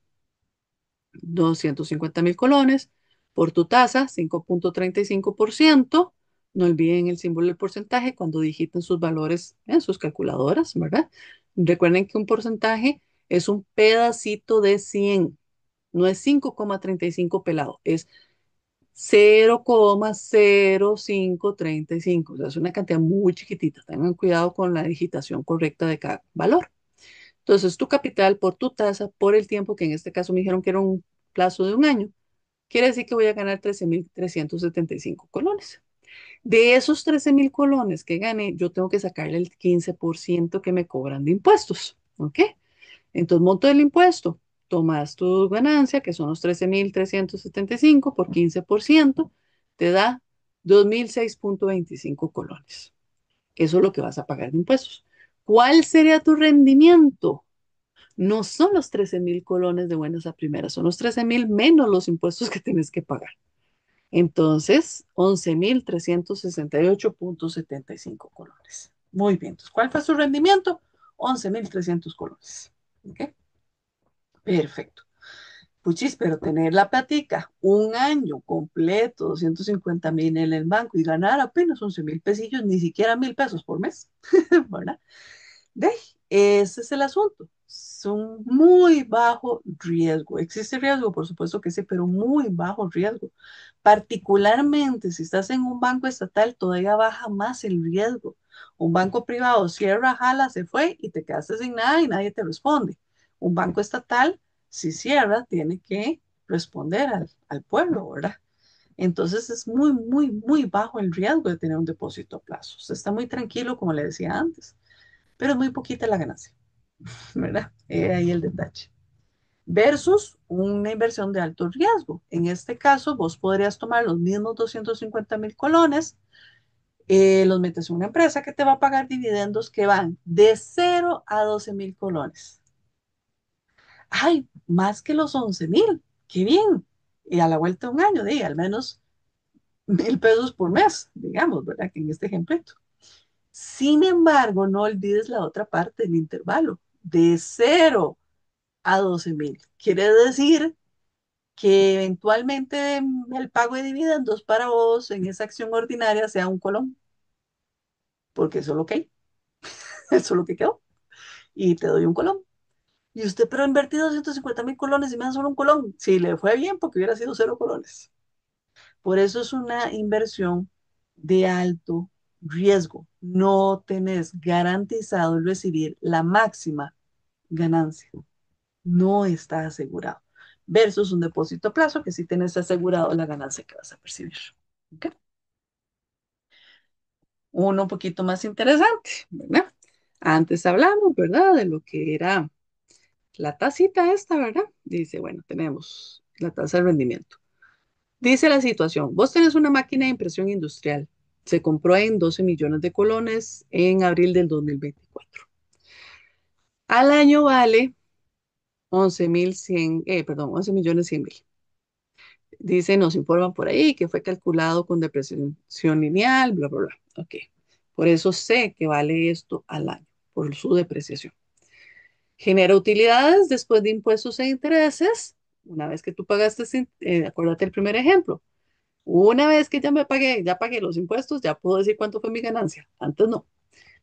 250.000 colones, por tu tasa, 5,35%. No olviden el símbolo del porcentaje cuando digiten sus valores en sus calculadoras, ¿verdad? Recuerden que un porcentaje es un pedacito de 100, no es 5,35 pelado, es 0,0535. O sea, es una cantidad muy chiquitita. Tengan cuidado con la digitación correcta de cada valor. Entonces, tu capital por tu tasa, por el tiempo, que en este caso me dijeron que era un plazo de un año, quiere decir que voy a ganar 13.375 colones. De esos 13.000 colones que gané, yo tengo que sacarle el 15% que me cobran de impuestos. ¿Ok? Entonces, monto el impuesto. Tomas tu ganancia, que son los 13.375 por 15%, te da 2.006,25 colones. Eso es lo que vas a pagar de impuestos. ¿Cuál sería tu rendimiento? No son los 13.000 colones de buenas a primeras, son los 13.000 menos los impuestos que tienes que pagar. Entonces, 11.368,75 colones. Muy bien. Entonces, ¿cuál fue su rendimiento? 11.300 colones. ¿Ok? Perfecto. Puchis, pero tener la platica un año completo, 250.000 en el banco y ganar apenas 11.000 pesillos, ni siquiera 1.000 pesos por mes, ¿verdad? De, ese es el asunto. Es un muy bajo riesgo. Existe riesgo, por supuesto que sí, pero muy bajo riesgo. Particularmente si estás en un banco estatal, todavía baja más el riesgo. Un banco privado cierra, jala, se fue y te quedaste sin nada y nadie te responde. Un banco estatal, si cierra, tiene que responder al pueblo, ¿verdad? Entonces es muy, muy, muy bajo el riesgo de tener un depósito a plazo. Se está muy tranquilo, como le decía antes, pero es muy poquita la ganancia, ¿verdad? Ahí el detalle. Versus una inversión de alto riesgo. En este caso, vos podrías tomar los mismos 250.000 colones, los metes en una empresa que te va a pagar dividendos que van de 0 a 12.000 colones. ¡Ay! Más que los 11.000. ¡Qué bien! Y a la vuelta de un año, de al menos 1.000 pesos por mes, digamos, ¿verdad? Que en este ejemplo. Sin embargo, no olvides la otra parte del intervalo, de 0 a 12.000. Quiere decir que eventualmente el pago de dividendos para vos en esa acción ordinaria sea un colón, porque eso es lo que hay, eso es lo que quedó, y te doy un colón. Y usted, pero invertido 250.000 colones y me dan solo un colón. Si le fue bien, porque hubiera sido 0 colones. Por eso es una inversión de alto riesgo. No tenés garantizado recibir la máxima ganancia. No está asegurado. Versus un depósito a plazo que sí tenés asegurado la ganancia que vas a percibir. ¿Ok? Uno un poquito más interesante, ¿verdad? Antes hablamos, ¿verdad? De lo que era la tacita esta, ¿verdad? Dice, bueno, tenemos la tasa de rendimiento. Dice la situación, vos tenés una máquina de impresión industrial. Se compró en 12 millones de colones en abril del 2024. Al año vale 11.100, perdón, 11 millones 100 mil. Dice, nos informan por ahí que fue calculado con depreciación lineal, bla, bla, bla. Ok. Por eso sé que vale esto al año, por su depreciación. Genera utilidades después de impuestos e intereses. Una vez que tú pagaste, acuérdate el primer ejemplo. Una vez que ya pagué los impuestos, ya puedo decir cuánto fue mi ganancia. Antes no.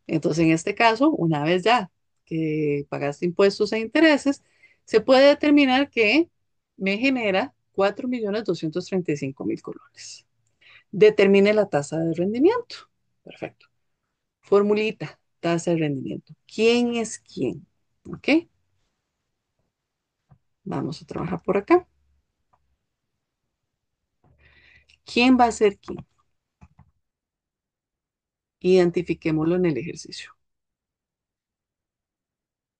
Entonces, en este caso, una vez ya que pagaste impuestos e intereses, se puede determinar que me genera 4.235.000 colones. Determine la tasa de rendimiento. Perfecto. Formulita, tasa de rendimiento. ¿Quién es quién? ¿Ok? Vamos a trabajar por acá. ¿Quién va a ser quién? Identifiquémoslo en el ejercicio.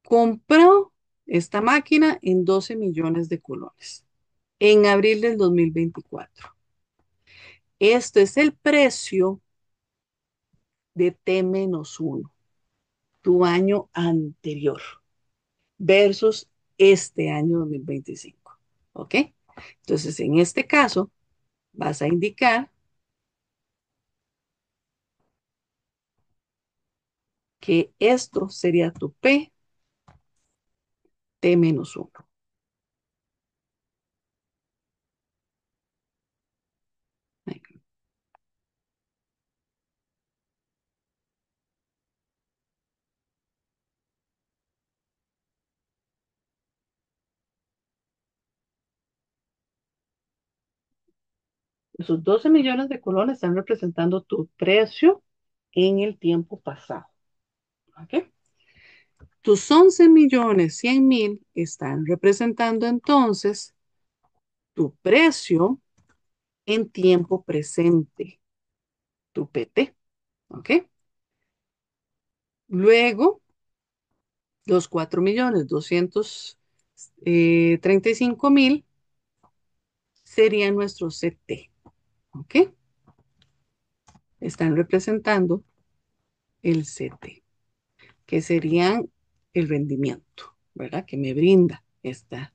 Compró esta máquina en 12 millones de colones en abril del 2024. Esto es el precio de T-1, tu año anterior, versus este año 2025. ¿Ok? Entonces, en este caso, vas a indicar que esto sería tu P T-1. Esos 12 millones de colones están representando tu precio en el tiempo pasado. ¿Ok? Tus 11.100.000 están representando entonces tu precio en tiempo presente, tu PT. ¿Ok? Luego, los 4.235.000 serían nuestro CT. ¿Ok? Están representando el CT, que serían el rendimiento, ¿verdad? Que me brinda esta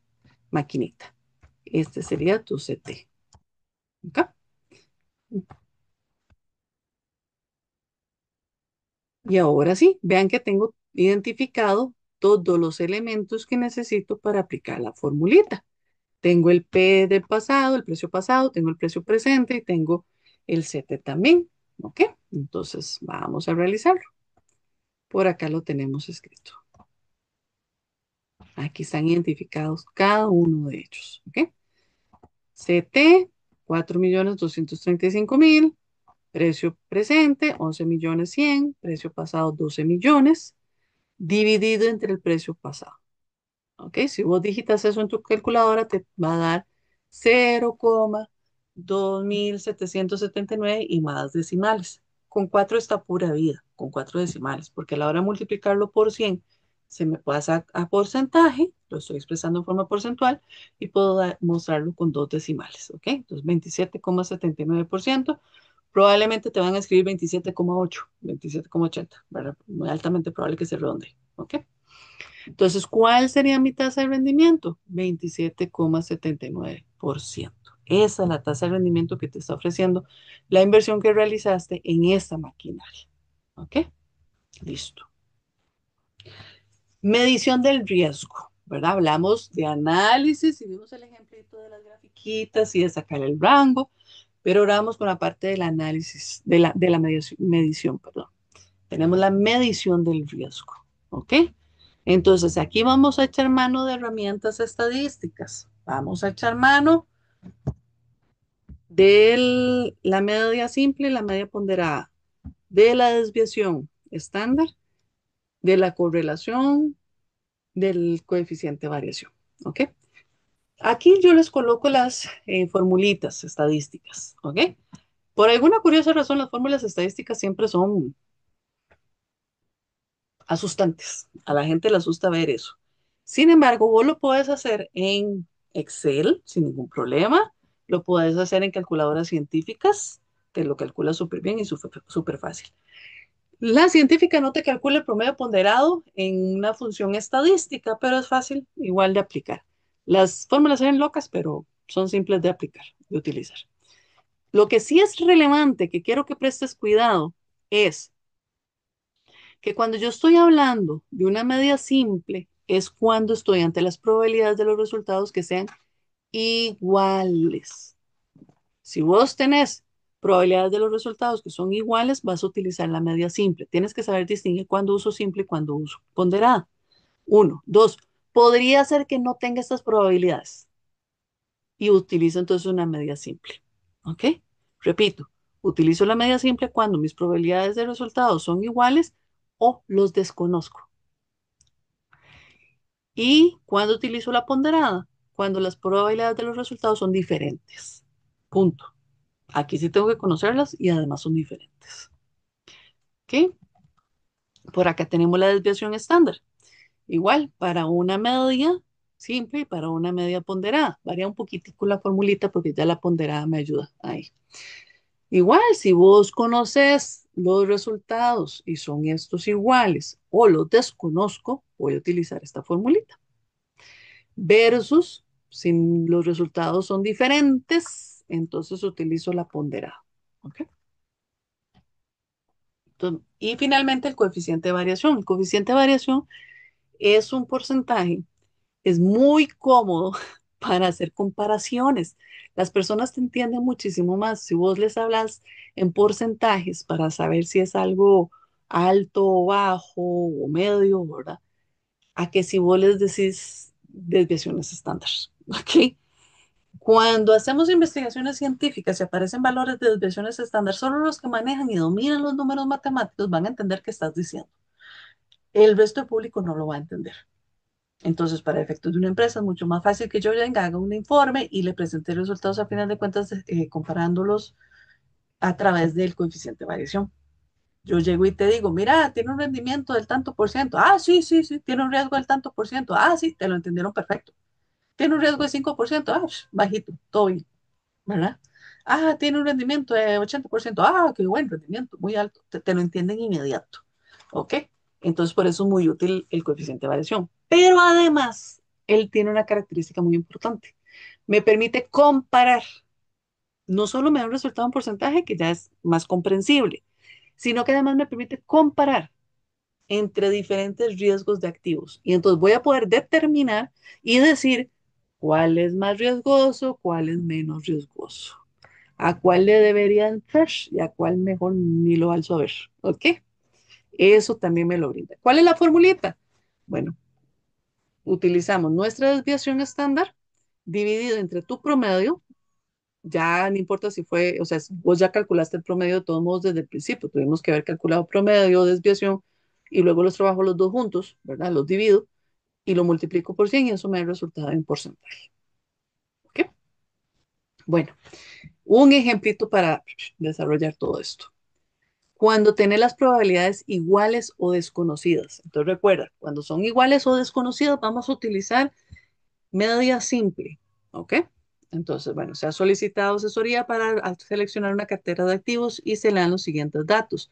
maquinita. Este sería tu CT. ¿Ok? Y ahora sí, vean que tengo identificado todos los elementos que necesito para aplicar la formulita. Tengo el P del pasado, el precio pasado, tengo el precio presente y tengo el CT también. ¿Ok? Entonces vamos a realizarlo. Por acá lo tenemos escrito. Aquí están identificados cada uno de ellos. ¿Ok? CT, 4.235.000. Precio presente, 11.100.000. Precio pasado, 12 millones. Dividido entre el precio pasado. ¿Ok? Si vos digitas eso en tu calculadora, te va a dar 0,2779 y más decimales. Con 4 está pura vida, con 4 decimales, porque a la hora de multiplicarlo por 100, se me pasa a porcentaje, lo estoy expresando en forma porcentual, y puedo mostrarlo con 2 decimales. ¿Ok? Entonces, 27,79%. Probablemente te van a escribir 27,8, 27,80, ¿verdad? Muy altamente probable que se redondee. ¿Ok? Entonces, ¿cuál sería mi tasa de rendimiento? 27,79%. Esa es la tasa de rendimiento que te está ofreciendo la inversión que realizaste en esta maquinaria. ¿Ok? Listo. Medición del riesgo, ¿verdad? Hablamos de análisis y vimos el ejemplito de las grafiquitas y de sacar el rango, pero ahora vamos con la parte del análisis, de la medición, perdón. Tenemos la medición del riesgo. ¿Ok? Entonces, aquí vamos a echar mano de herramientas estadísticas. Vamos a echar mano de la media simple y la media ponderada, de la desviación estándar, de la correlación, del coeficiente de variación. ¿Ok? Aquí yo les coloco las formulitas estadísticas. ¿Ok? Por alguna curiosa razón, las fórmulas estadísticas siempre son asustantes. A la gente le asusta ver eso. Sin embargo, vos lo puedes hacer en Excel sin ningún problema, lo puedes hacer en calculadoras científicas, te lo calcula súper bien y súper fácil. La científica no te calcula el promedio ponderado en una función estadística, pero es fácil igual de aplicar. Las fórmulas son locas, pero son simples de aplicar, de utilizar. Lo que sí es relevante, que quiero que prestes cuidado, es que cuando yo estoy hablando de una medida simple, es cuando estoy ante las probabilidades de los resultados que sean iguales. Si vos tenés probabilidades de los resultados que son iguales, vas a utilizar la media simple. Tienes que saber distinguir cuándo uso simple y cuándo uso ponderada. Uno. Dos, podría ser que no tenga estas probabilidades y utilizo entonces una media simple. ¿Ok? Repito, utilizo la media simple cuando mis probabilidades de resultados son iguales o los desconozco. Y cuando utilizo la ponderada, cuando las probabilidades de los resultados son diferentes. Punto. Aquí sí tengo que conocerlas y además son diferentes. ¿Ok? Por acá tenemos la desviación estándar. Igual, para una media simple y para una media ponderada. Varía un poquitico la formulita porque ya la ponderada me ayuda ahí. Igual, si vos conoces los resultados y son estos iguales o los desconozco, voy a utilizar esta formulita. Versus, si los resultados son diferentes, entonces utilizo la ponderada. ¿Ok? Entonces, y finalmente el coeficiente de variación. El coeficiente de variación es un porcentaje, es muy cómodo para hacer comparaciones. Las personas te entienden muchísimo más si vos les hablas en porcentajes para saber si es algo alto o bajo o medio, ¿verdad? A que si vos les decís desviaciones estándar, ¿ok? Cuando hacemos investigaciones científicas y aparecen valores de desviaciones estándar, solo los que manejan y dominan los números matemáticos van a entender qué estás diciendo. El resto del público no lo va a entender. Entonces, para efectos de una empresa es mucho más fácil que yo venga, haga un informe y le presente resultados a final de cuentas comparándolos a través del coeficiente de variación. Yo llego y te digo, mira, tiene un rendimiento del tanto por ciento. Ah, sí, sí, sí, tiene un riesgo del tanto por ciento. Ah, sí, te lo entendieron perfecto. Tiene un riesgo de 5%. Ah, bajito, todo bien, ¿verdad? Ah, tiene un rendimiento de 80%. Ah, qué buen rendimiento, muy alto. Te lo entienden inmediato. ¿Ok? Entonces, por eso es muy útil el coeficiente de variación. Pero además, él tiene una característica muy importante. Me permite comparar. No solo me da un resultado en porcentaje, que ya es más comprensible, sino que además me permite comparar entre diferentes riesgos de activos. Y entonces voy a poder determinar y decir cuál es más riesgoso, cuál es menos riesgoso, a cuál le debería entrar y a cuál mejor ni lo alzo a ver. ¿Ok? Eso también me lo brinda. ¿Cuál es la formulita? Bueno, utilizamos nuestra desviación estándar dividido entre tu promedio. Ya no importa si fue, o sea, vos ya calculaste el promedio de todos modos desde el principio. Tuvimos que haber calculado promedio, desviación y luego los trabajo los dos juntos, ¿verdad? Los divido y lo multiplico por 100 y eso me da el resultado en porcentaje. ¿Ok? Bueno, un ejemplito para desarrollar todo esto. Cuando tenés las probabilidades iguales o desconocidas. Entonces recuerda, cuando son iguales o desconocidas, vamos a utilizar media simple. ¿Ok? Entonces, bueno, se ha solicitado asesoría para seleccionar una cartera de activos y se le dan los siguientes datos.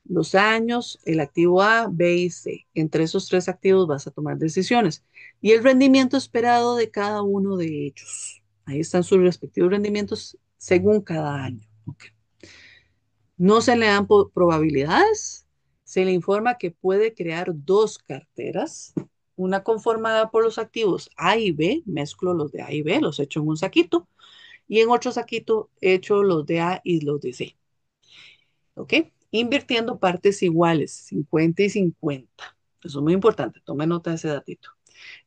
Los años, el activo A, B y C. Entre esos tres activos vas a tomar decisiones. Y el rendimiento esperado de cada uno de ellos. Ahí están sus respectivos rendimientos según cada año. ¿Ok? No se le dan probabilidades. Se le informa que puede crear dos carteras, una conformada por los activos A y B, mezclo los de A y B, los echo en un saquito, y en otro saquito echo los de A y los de C. ¿Ok? Invirtiendo partes iguales, 50 y 50. Eso es muy importante, tome nota de ese datito.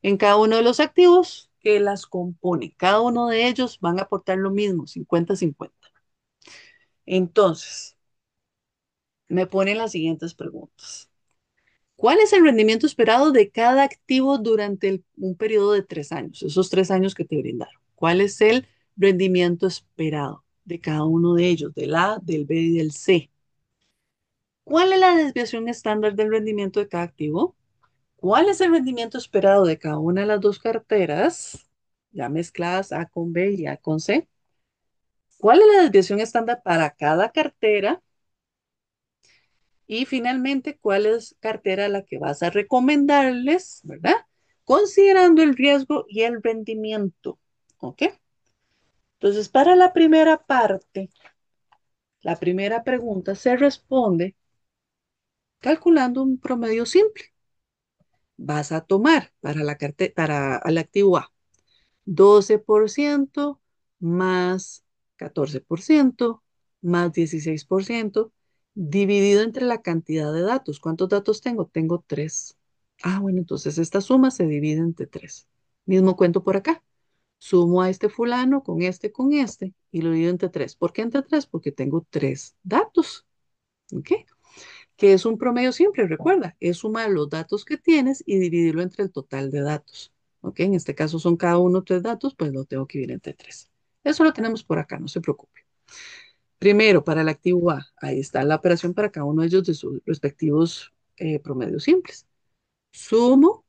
En cada uno de los activos que las compone, cada uno de ellos van a aportar lo mismo, 50-50. Entonces, me ponen las siguientes preguntas. ¿Cuál es el rendimiento esperado de cada activo durante un periodo de 3 años? Esos 3 años que te brindaron. ¿Cuál es el rendimiento esperado de cada uno de ellos, del A, del B y del C? ¿Cuál es la desviación estándar del rendimiento de cada activo? ¿Cuál es el rendimiento esperado de cada una de las dos carteras, ya mezcladas A con B y A con C? ¿Cuál es la desviación estándar para cada cartera? Y finalmente, ¿cuál es cartera la que vas a recomendarles, ¿verdad? Considerando el riesgo y el rendimiento. ¿Ok? Entonces, para la primera parte, la primera pregunta se responde calculando un promedio simple. Vas a tomar para para el activo A 12% más 14% más 16% dividido entre la cantidad de datos. ¿Cuántos datos tengo? Tengo tres. Ah, bueno, entonces esta suma se divide entre tres. Mismo cuento por acá. Sumo a este fulano con este y lo divido entre tres. ¿Por qué entre tres? Porque tengo tres datos. ¿Ok? Que es un promedio simple, recuerda, es sumar los datos que tienes y dividirlo entre el total de datos. ¿Ok? En este caso son cada uno tres datos, pues lo tengo que dividir entre tres. Eso lo tenemos por acá, no se preocupe. Primero, para el activo A, ahí está la operación para cada uno de ellos de sus respectivos promedios simples. Sumo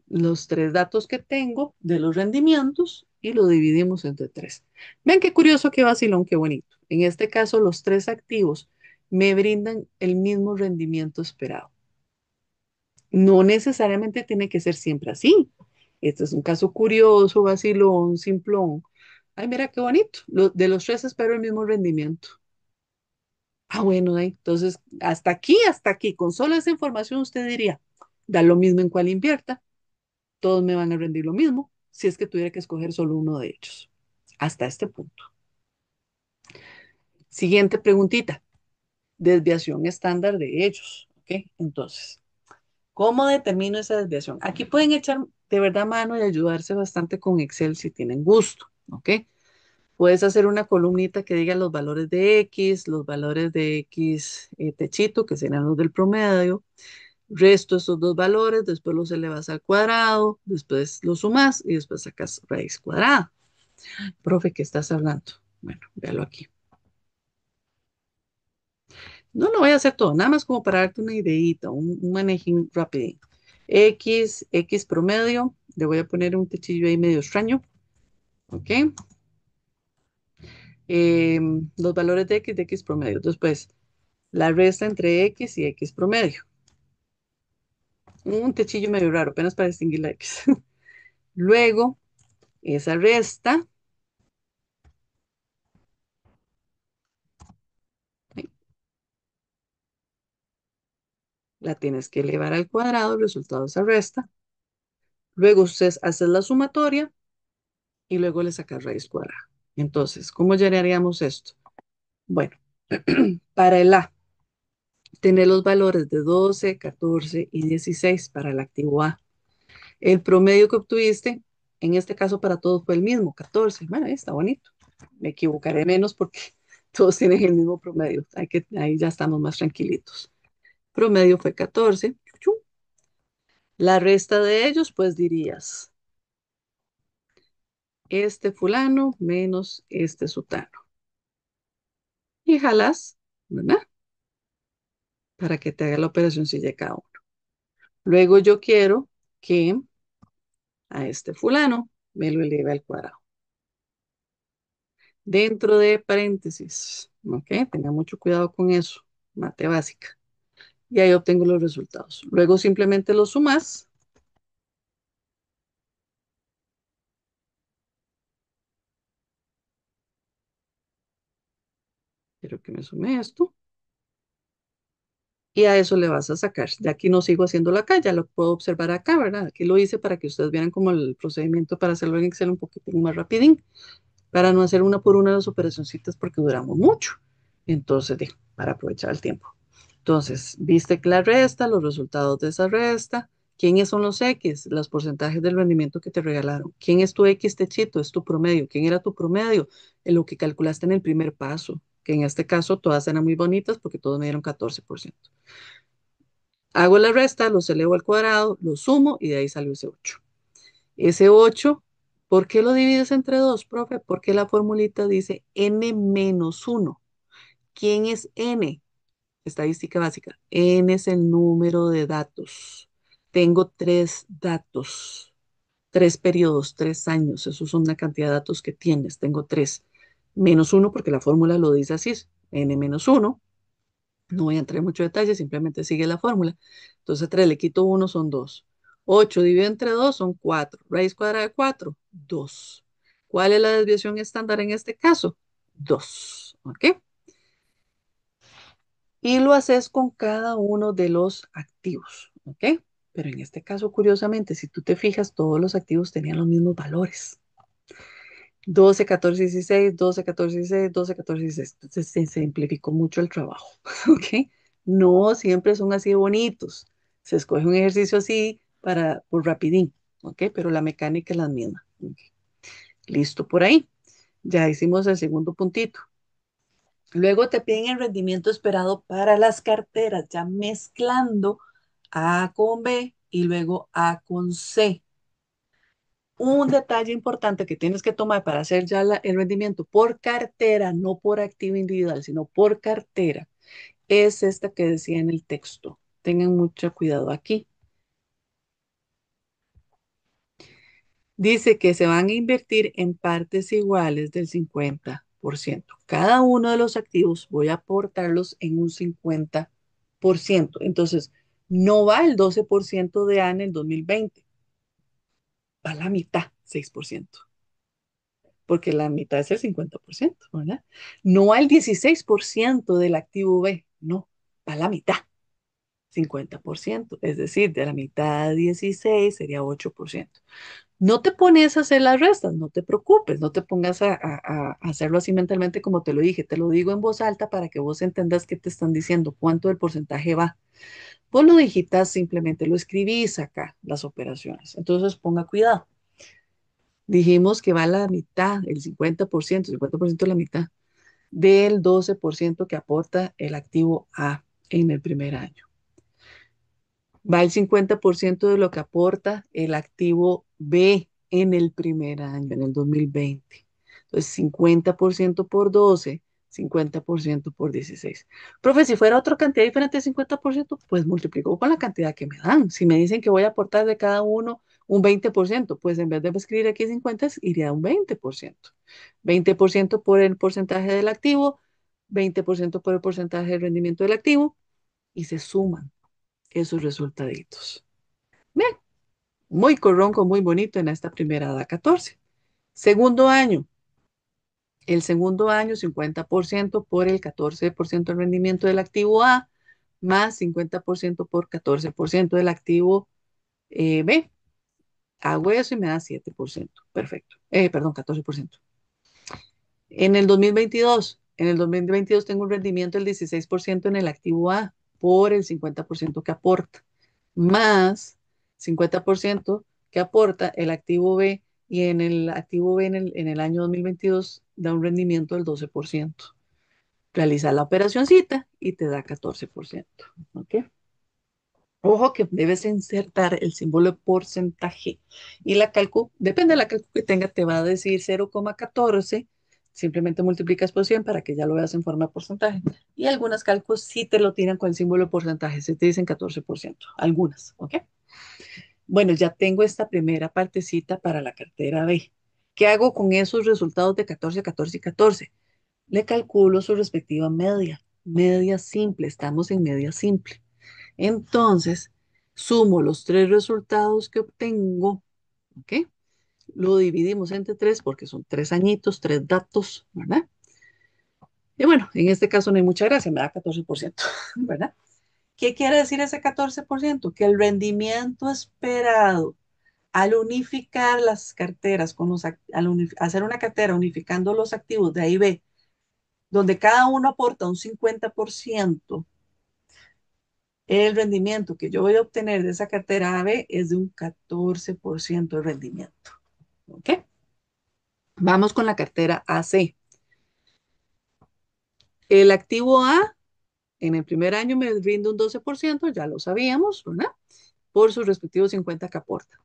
los tres datos que tengo de los rendimientos y lo dividimos entre tres. Ven qué curioso, qué vacilón, qué bonito. En este caso, los tres activos me brindan el mismo rendimiento esperado. No necesariamente tiene que ser siempre así. Este es un caso curioso, vacilón, simplón. Ay, mira qué bonito. De los tres espero el mismo rendimiento. Ah, bueno, entonces hasta aquí, con solo esa información usted diría, da lo mismo en cuál invierta, todos me van a rendir lo mismo, si es que tuviera que escoger solo uno de ellos. Hasta este punto. Siguiente preguntita, desviación estándar de ellos. ¿Ok? Entonces, ¿cómo determino esa desviación? Aquí pueden echar de verdad mano y ayudarse bastante con Excel si tienen gusto, ¿ok? Puedes hacer una columnita que diga los valores de X, los valores de X techito, que serán los del promedio, resto esos dos valores, después los elevas al cuadrado, después los sumas y después sacas raíz cuadrada. Profe, ¿qué estás hablando? Bueno, véalo aquí. No lo voy a hacer todo, nada más como para darte una ideita, un manejín rapidín. X promedio, le voy a poner un techillo ahí medio extraño, ¿ok? Los valores de X promedio. Después, la resta entre X y X promedio. Un techillo medio raro, apenas para distinguir la X. Luego, esa resta, ¿sí? La tienes que elevar al cuadrado, el resultado de esa resta. Luego, usted haces la sumatoria y luego le sacas raíz cuadrada. Entonces, ¿cómo llenaríamos esto? Bueno, para el A, tener los valores de 12, 14 y 16 para el activo A. El promedio que obtuviste, en este caso para todos fue el mismo, 14. Bueno, ahí está bonito. Me equivocaré menos porque todos tienen el mismo promedio. Ahí ya estamos más tranquilitos. Promedio fue 14. Chuchu. La resta de ellos, pues dirías, este fulano menos este sutano. Y jalas, ¿verdad? Para que te haga la operación si llega cada uno. Luego yo quiero que a este fulano me lo eleve al cuadrado. Dentro de paréntesis, ¿ok? Tenga mucho cuidado con eso, mate básica. Y ahí obtengo los resultados. Luego simplemente los sumas. Quiero que me sume esto. Y a eso le vas a sacar. De aquí no sigo haciéndolo acá, ya lo puedo observar acá, ¿verdad? Aquí lo hice para que ustedes vieran como el procedimiento para hacerlo en Excel un poquito más rapidín, para no hacer una por una las operacioncitas porque duramos mucho. Entonces, para aprovechar el tiempo. Entonces, viste que la resta, los resultados de esa resta, ¿quiénes son los X? Los porcentajes del rendimiento que te regalaron. ¿Quién es tu X techito? Es tu promedio. ¿Quién era tu promedio? En lo que calculaste en el primer paso, que en este caso todas eran muy bonitas porque todos me dieron 14%. Hago la resta, los elevo al cuadrado, los sumo y de ahí salió ese 8. Ese 8, ¿por qué lo divides entre 2, profe? Porque la formulita dice n menos 1. ¿Quién es n? Estadística básica. N es el número de datos. Tengo tres datos, tres periodos, 3 años. Eso es una cantidad de datos que tienes. Tengo tres. Menos uno, porque la fórmula lo dice así, es n menos uno. No voy a entrar en mucho detalle, simplemente sigue la fórmula. Entonces, a 3 le quito uno, son 2. 8 dividido entre 2 son 4. Raíz cuadrada de 4, 2. ¿Cuál es la desviación estándar en este caso? 2. ¿Ok? Y lo haces con cada uno de los activos. ¿Ok? Pero en este caso, curiosamente, si tú te fijas, todos los activos tenían los mismos valores. 12, 14, 16, 12, 14, 16, 12, 14, 16. Entonces se simplificó mucho el trabajo, ¿ok? No siempre son así de bonitos. Se escoge un ejercicio así para, por rapidín, ¿ok? Pero la mecánica es la misma. ¿Ok? Listo por ahí. Ya hicimos el segundo puntito. Luego te piden el rendimiento esperado para las carteras, ya mezclando A con B y luego A con C. Un detalle importante que tienes que tomar para hacer ya el rendimiento por cartera, no por activo individual, sino por cartera, es esta que decía en el texto. Tengan mucho cuidado aquí. Dice que se van a invertir en partes iguales del 50%. Cada uno de los activos voy a aportarlos en un 50%. Entonces, no va el 12% de A en el 2020, va la mitad, 6%. Porque la mitad es el 50%, ¿verdad? No al 16% del activo B, no, a la mitad, 50%, es decir, de la mitad a 16 sería 8%. No te pones a hacer las restas, no te preocupes, no te pongas a hacerlo así mentalmente como te lo dije, te lo digo en voz alta para que vos entendas qué te están diciendo, cuánto del porcentaje va. Vos lo digitas, simplemente lo escribís acá, las operaciones. Entonces ponga cuidado. Dijimos que va la mitad, el 50% la mitad del 12% que aporta el activo A en el primer año. Va el 50% de lo que aporta el activo B en el primer año, en el 2020. Entonces, 50% por 12, 50% por 16. Profe, si fuera otra cantidad diferente de 50%, pues multiplico con la cantidad que me dan. Si me dicen que voy a aportar de cada uno un 20%, pues en vez de escribir aquí 50, iría a un 20%. 20% por el porcentaje del activo, 20% por el porcentaje del rendimiento del activo y se suman esos resultaditos. Bien, muy corronco, muy bonito en esta primera da 14. Segundo año, el segundo año 50% por el 14% del rendimiento del activo A, más 50% por 14% del activo B. Hago eso y me da 7%. Perfecto. Perdón, 14%. En el 2022 tengo un rendimiento del 16% en el activo A por el 50% que aporta, más 50% que aporta el activo B y en el activo B en el año 2022 da un rendimiento del 12%. Realiza la operacioncita y te da 14%. ¿Ok? Ojo que debes insertar el símbolo de porcentaje y la calcu, depende de la calcu que tenga, te va a decir 0,14. Simplemente multiplicas por 100 para que ya lo veas en forma de porcentaje. Y algunas calcos sí te lo tiran con el símbolo de porcentaje, sí te dicen 14%, algunas, ¿ok? Bueno, ya tengo esta primera partecita para la cartera B. ¿Qué hago con esos resultados de 14, 14 y 14? Le calculo su respectiva media, media simple, estamos en media simple. Entonces, sumo los tres resultados que obtengo, ¿ok? Lo dividimos entre tres porque son 3 añitos, tres datos, ¿verdad? Y bueno, en este caso no hay mucha gracia, me da 14%, ¿verdad? ¿Qué quiere decir ese 14%? Que el rendimiento esperado al unificar las carteras, hacer una cartera unificando los activos de A y B, donde cada uno aporta un 50%, el rendimiento que yo voy a obtener de esa cartera AB es de un 14% de rendimiento. ¿Ok? Vamos con la cartera AC. El activo A en el primer año me rinde un 12%, ya lo sabíamos, ¿verdad? Por sus respectivos 50 que aporta.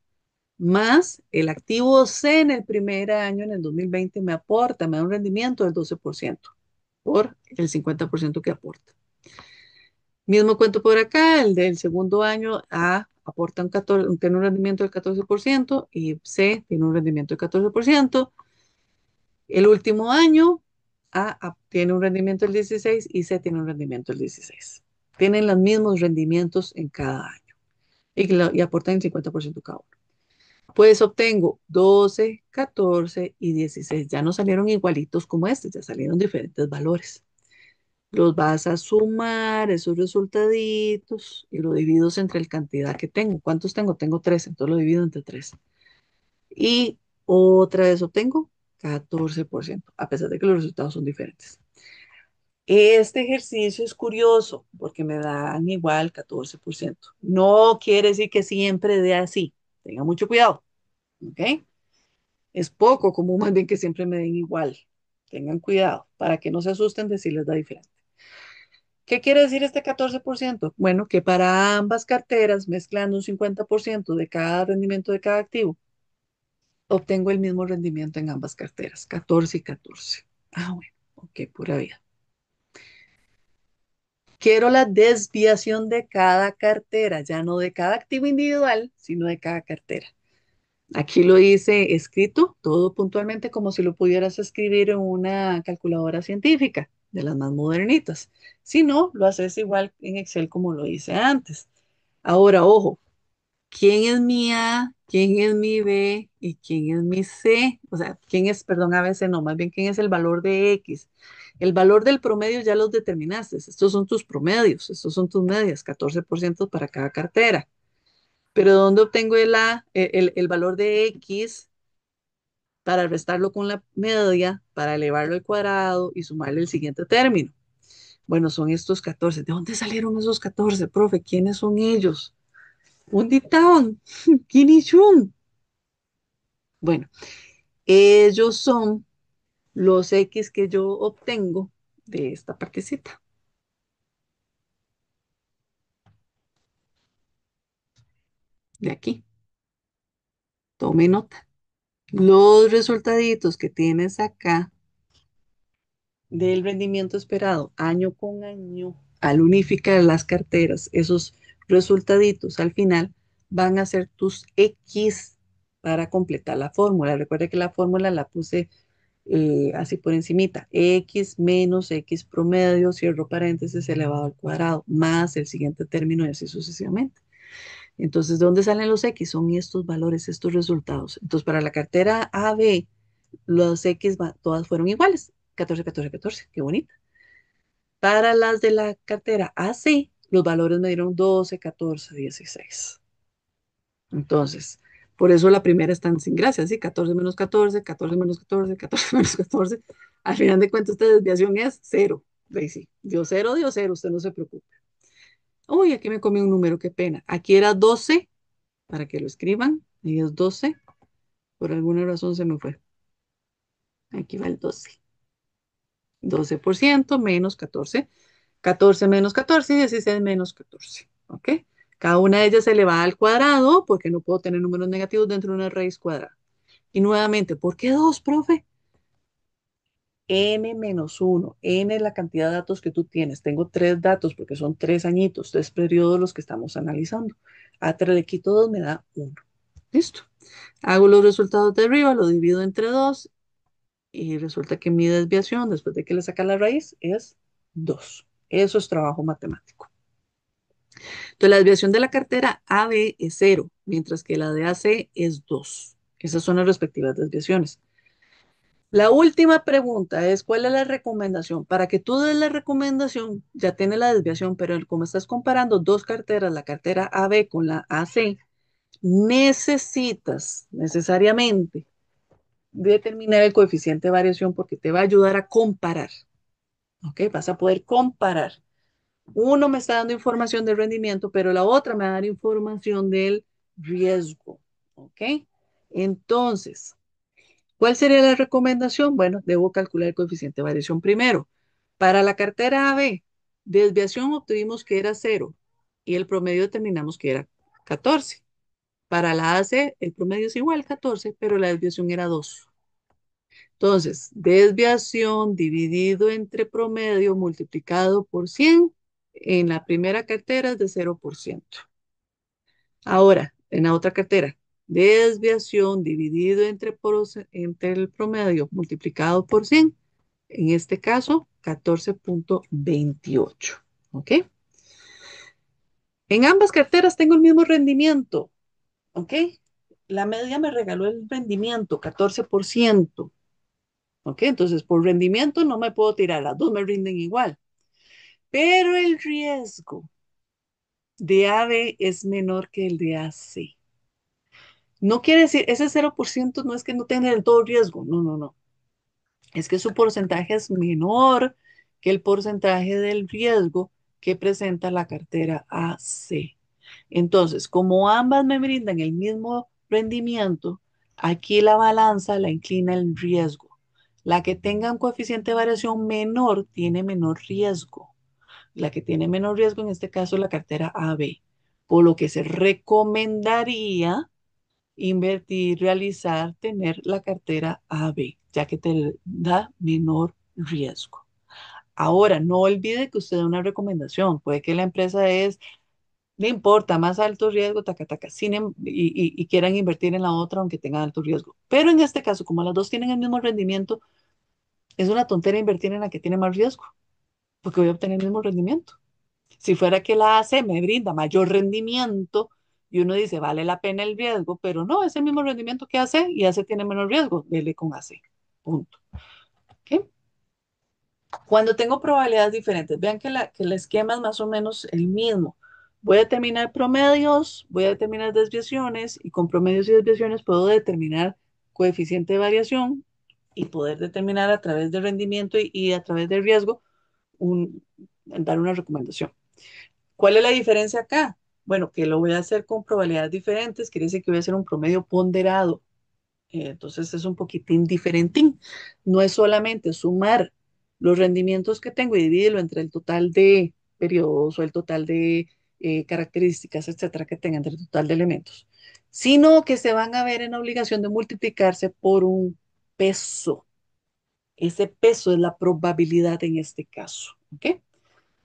Más el activo C en el primer año, en el 2020, me da un rendimiento del 12% por el 50% que aporta. Mismo cuento por acá, el del segundo año A aporta tiene un rendimiento del 14% y C tiene un rendimiento del 14%. El último año, A tiene un rendimiento del 16 y C tiene un rendimiento del 16. Tienen los mismos rendimientos en cada año y aportan el 50% cada uno. Pues obtengo 12, 14 y 16. Ya no salieron igualitos como este, ya salieron diferentes valores. Los vas a sumar, esos resultaditos, y lo divido entre la cantidad que tengo. ¿Cuántos tengo? Tengo 3, entonces lo divido entre 3. Y otra vez obtengo 14%, a pesar de que los resultados son diferentes. Este ejercicio es curioso porque me dan igual 14%. No quiere decir que siempre dé así. Tenga mucho cuidado, ¿ok? Es poco común más bien que siempre me den igual. Tengan cuidado para que no se asusten de si les da diferente. ¿Qué quiere decir este 14%? Bueno, que para ambas carteras, mezclando un 50% de cada rendimiento de cada activo, obtengo el mismo rendimiento en ambas carteras, 14 y 14. Ah, bueno, ok, pura vida. Quiero la desviación de cada cartera, ya no de cada activo individual, sino de cada cartera. Aquí lo hice escrito, todo puntualmente, como si lo pudieras escribir en una calculadora científica, de las más modernitas. Si no, lo haces igual en Excel como lo hice antes. Ahora, ojo, ¿quién es mi A? ¿Quién es mi B? ¿Y quién es mi C? O sea, ¿quién es, perdón, A, B, C? No, más bien, ¿quién es el valor de X? El valor del promedio ya los determinaste. Estos son tus promedios, estos son tus medias, 14% para cada cartera. Pero ¿dónde obtengo el A, el valor de X para restarlo con la media, para elevarlo al cuadrado y sumarle el siguiente término? Bueno, son estos 14. ¿De dónde salieron esos 14, profe? ¿Quiénes son ellos? Un dictaban. ¿Quién y Chun? Bueno, ellos son los X que yo obtengo de esta partecita, de aquí. Tome nota. Los resultaditos que tienes acá del rendimiento esperado año con año, al unificar las carteras, esos resultaditos al final van a ser tus X para completar la fórmula. Recuerda que la fórmula la puse así por encimita, X menos X promedio, cierro paréntesis, elevado al cuadrado, más el siguiente término y así sucesivamente. Entonces, ¿de dónde salen los X? Son estos valores, estos resultados. Entonces, para la cartera AB, los X todas fueron iguales. 14, 14, 14. Qué bonito. Para las de la cartera AC, los valores me dieron 12, 14, 16. Entonces, por eso la primera está sin gracia, ¿sí? 14 menos 14, 14 menos 14, 14 menos 14. Al final de cuentas, esta desviación es cero. Ve, sí, dio cero, usted no se preocupe. Uy, aquí me comí un número, qué pena. Aquí era 12, para que lo escriban. Ahí es 12. Por alguna razón se me fue. Aquí va el 12. 12% menos 14. 14 menos 14 y 16 menos 14. ¿Ok? Cada una de ellas se eleva al cuadrado porque no puedo tener números negativos dentro de una raíz cuadrada. Y nuevamente, ¿por qué 2, profe? N menos 1. N es la cantidad de datos que tú tienes. Tengo 3 datos porque son 3 añitos, 3 periodos los que estamos analizando. A 3 le quito 2, me da 1. Listo. Hago los resultados de arriba, lo divido entre 2 y resulta que mi desviación, después de que le saca la raíz, es 2. Eso es trabajo matemático. Entonces, la desviación de la cartera AB es 0, mientras que la de AC es 2. Esas son las respectivas desviaciones. La última pregunta es, ¿cuál es la recomendación? Para que tú des la recomendación, ya tiene la desviación, pero como estás comparando dos carteras, la cartera AB con la AC, necesitas necesariamente determinar el coeficiente de variación porque te va a ayudar a comparar. ¿Ok? Vas a poder comparar. Uno me está dando información del rendimiento, pero la otra me va a dar información del riesgo. ¿Ok? Entonces, ¿cuál sería la recomendación? Bueno, debo calcular el coeficiente de variación primero. Para la cartera AB, desviación obtuvimos que era 0 y el promedio determinamos que era 14. Para la AC, el promedio es igual, 14, pero la desviación era 2. Entonces, desviación dividido entre promedio multiplicado por 100 en la primera cartera es de 0%. Ahora, en la otra cartera, desviación dividido entre el promedio multiplicado por 100, en este caso, 14,28. ¿Ok? En ambas carteras tengo el mismo rendimiento. ¿Ok? La media me regaló el rendimiento, 14%. ¿Ok? Entonces, por rendimiento no me puedo tirar, las dos me rinden igual. Pero el riesgo de AB es menor que el de AC. No quiere decir, ese 0% no es que no tenga del todo riesgo, no, no, no. Es que su porcentaje es menor que el porcentaje del riesgo que presenta la cartera AC. Entonces, como ambas me brindan el mismo rendimiento, aquí la balanza la inclina el riesgo. La que tenga un coeficiente de variación menor tiene menor riesgo. La que tiene menor riesgo en este caso es la cartera AB, por lo que se recomendaría invertir, realizar, tener la cartera AB, ya que te da menor riesgo. Ahora, no olvide que usted da una recomendación. Puede que la empresa no importa, más alto riesgo, taca, taca, y quieran invertir en la otra aunque tengan alto riesgo. Pero en este caso, como las dos tienen el mismo rendimiento, es una tontera invertir en la que tiene más riesgo, porque voy a obtener el mismo rendimiento. Si fuera que la AC me brinda mayor rendimiento y uno dice, vale la pena el riesgo, pero no, es el mismo rendimiento que AC y AC tiene menos riesgo, dele con AC. Punto. ¿Ok? Cuando tengo probabilidades diferentes, vean que el esquema es más o menos el mismo. Voy a determinar promedios, voy a determinar desviaciones y con promedios y desviaciones puedo determinar coeficiente de variación y poder determinar a través de rendimiento y a través de riesgo dar una recomendación. ¿Cuál es la diferencia acá? Bueno, que lo voy a hacer con probabilidades diferentes, quiere decir que voy a hacer un promedio ponderado. Entonces es un poquitín diferentín. No es solamente sumar los rendimientos que tengo y dividirlo entre el total de periodos o el total de características, etcétera, que tenga entre el total de elementos, sino que se van a ver en la obligación de multiplicarse por un peso. Ese peso es la probabilidad en este caso. ¿Ok?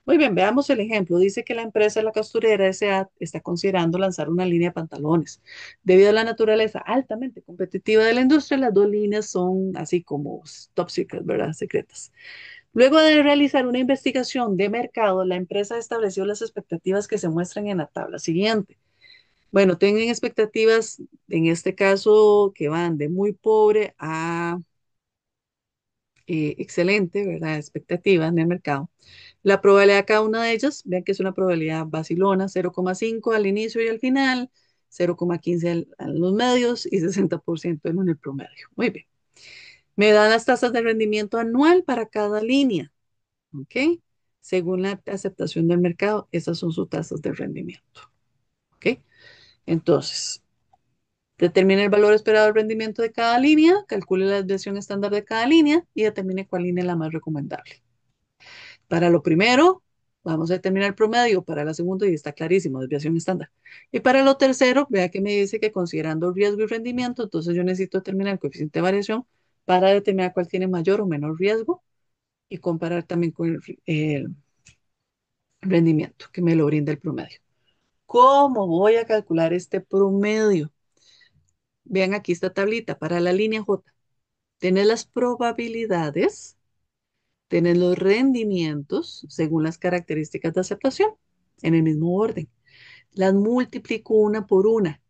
Muy bien, veamos el ejemplo. Dice que la empresa La Costurera S.A. está considerando lanzar una línea de pantalones. Debido a la naturaleza altamente competitiva de la industria, las dos líneas son así como top secret, ¿verdad? Secretas. Luego de realizar una investigación de mercado, la empresa estableció las expectativas que se muestran en la tabla siguiente. Bueno, tienen expectativas, en este caso, que van de muy pobre a excelente, ¿verdad? Expectativa en el mercado. La probabilidad de cada una de ellas, vean que es una probabilidad vacilona, 0,5 al inicio y al final, 0,15 a los medios y 60% en el promedio. Muy bien. Me dan las tasas de rendimiento anual para cada línea, ¿ok? Según la aceptación del mercado, esas son sus tasas de rendimiento, ¿ok? Entonces, determine el valor esperado del rendimiento de cada línea, calcule la desviación estándar de cada línea y determine cuál línea es la más recomendable. Para lo primero, vamos a determinar el promedio. Para la segunda, y está clarísimo, desviación estándar. Y para lo tercero, vea que me dice que considerando riesgo y rendimiento, entonces yo necesito determinar el coeficiente de variación para determinar cuál tiene mayor o menor riesgo y comparar también con el rendimiento que me lo brinda el promedio. ¿Cómo voy a calcular este promedio? Vean aquí esta tablita para la línea J. Tenés las probabilidades, tenés los rendimientos según las características de aceptación en el mismo orden. Las multiplico una por una,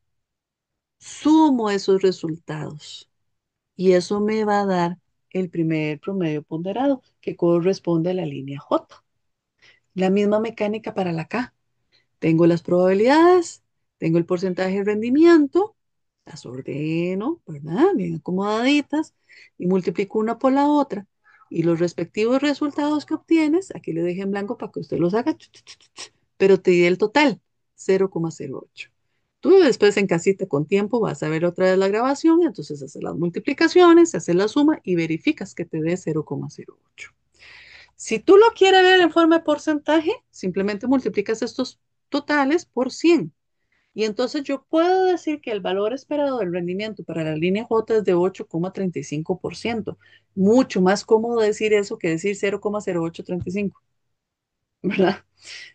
sumo esos resultados y eso me va a dar el primer promedio ponderado que corresponde a la línea J. La misma mecánica para la K. Tengo las probabilidades, tengo el porcentaje de rendimiento, las ordeno, ¿verdad? Bien acomodaditas y multiplico una por la otra. Y los respectivos resultados que obtienes, aquí le dejé en blanco para que usted los haga, pero te di el total, 0,08. Tú después en casita con tiempo vas a ver otra vez la grabación y entonces haces las multiplicaciones, haces la suma y verificas que te dé 0,08. Si tú lo quieres ver en forma de porcentaje, simplemente multiplicas estos totales por 100. Y entonces yo puedo decir que el valor esperado del rendimiento para la línea J es de 8,35%. Mucho más cómodo decir eso que decir 0,0835. ¿verdad?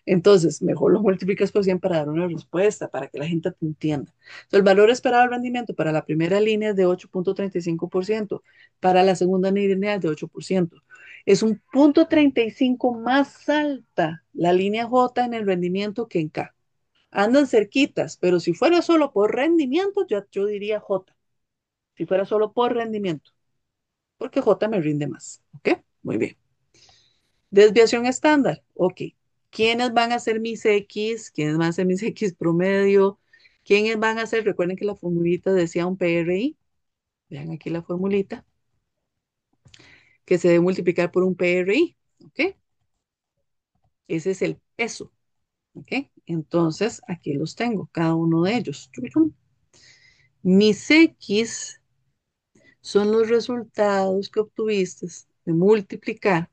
Entonces, mejor lo multiplicas por 100 para dar una respuesta, para que la gente te entienda. Entonces, el valor esperado del rendimiento para la primera línea es de 8,35%, para la segunda línea es de 8%. Es un punto 35 más alta la línea J en el rendimiento que en K. Andan cerquitas, pero si fuera solo por rendimiento, yo diría J. Si fuera solo por rendimiento, porque J me rinde más. ¿Ok? Muy bien. Desviación estándar. Ok. ¿Quiénes van a ser mis X? ¿Quiénes van a ser mis X promedio? ¿Quiénes van a ser? Recuerden que la formulita decía un PRI. Vean aquí la formulita, que se debe multiplicar por un PRI. ¿Ok? Ese es el peso. ¿Ok? Entonces, aquí los tengo, cada uno de ellos. Chum, chum. Mis X son los resultados que obtuviste de multiplicar.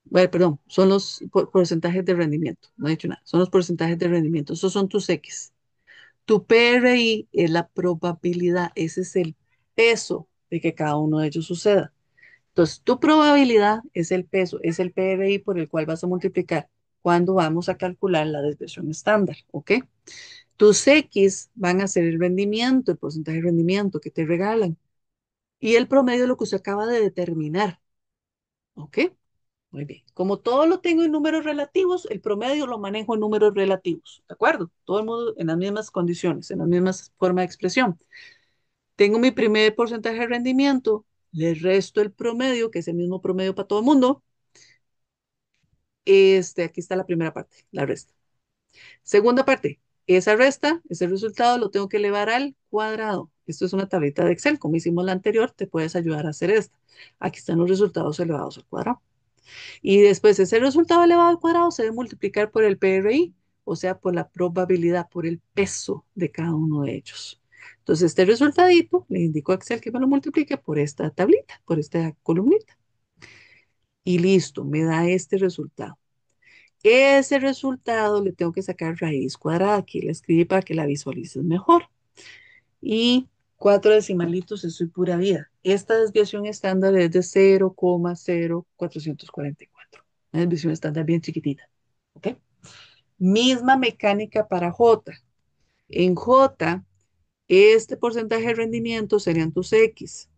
Bueno, perdón, son los porcentajes de rendimiento. No he dicho nada. Son los porcentajes de rendimiento. Esos son tus X. Tu PRI es la probabilidad, ese es el peso de que cada uno de ellos suceda. Entonces, tu probabilidad es el peso, es el PRI por el cual vas a multiplicar cuando vamos a calcular la desviación estándar, ¿ok? Tus X van a ser el rendimiento, el porcentaje de rendimiento que te regalan y el promedio de lo que usted acaba de determinar, ¿ok? Muy bien. Como todo lo tengo en números relativos, el promedio lo manejo en números relativos, ¿de acuerdo? Todo el mundo en las mismas condiciones, en las mismas formas de expresión. Tengo mi primer porcentaje de rendimiento, le resto el promedio, que es el mismo promedio para todo el mundo. Aquí está la primera parte, la resta. Segunda parte, esa resta, ese resultado lo tengo que elevar al cuadrado. Esto es una tablita de Excel, como hicimos la anterior, te puedes ayudar a hacer esta. Aquí están los resultados elevados al cuadrado. Y después ese resultado elevado al cuadrado se debe multiplicar por el PRI, o sea, por la probabilidad, por el peso de cada uno de ellos. Entonces, este resultadito le indico a Excel que me lo multiplique por esta tablita, por esta columnita. Y listo, me da este resultado. Ese resultado le tengo que sacar raíz cuadrada. Aquí la escribí para que la visualices mejor. Y 4 decimalitos, eso es pura vida. Esta desviación estándar es de 0,0444. Una desviación estándar bien chiquitita. ¿Ok? Misma mecánica para J. En J, este porcentaje de rendimiento serían tus X.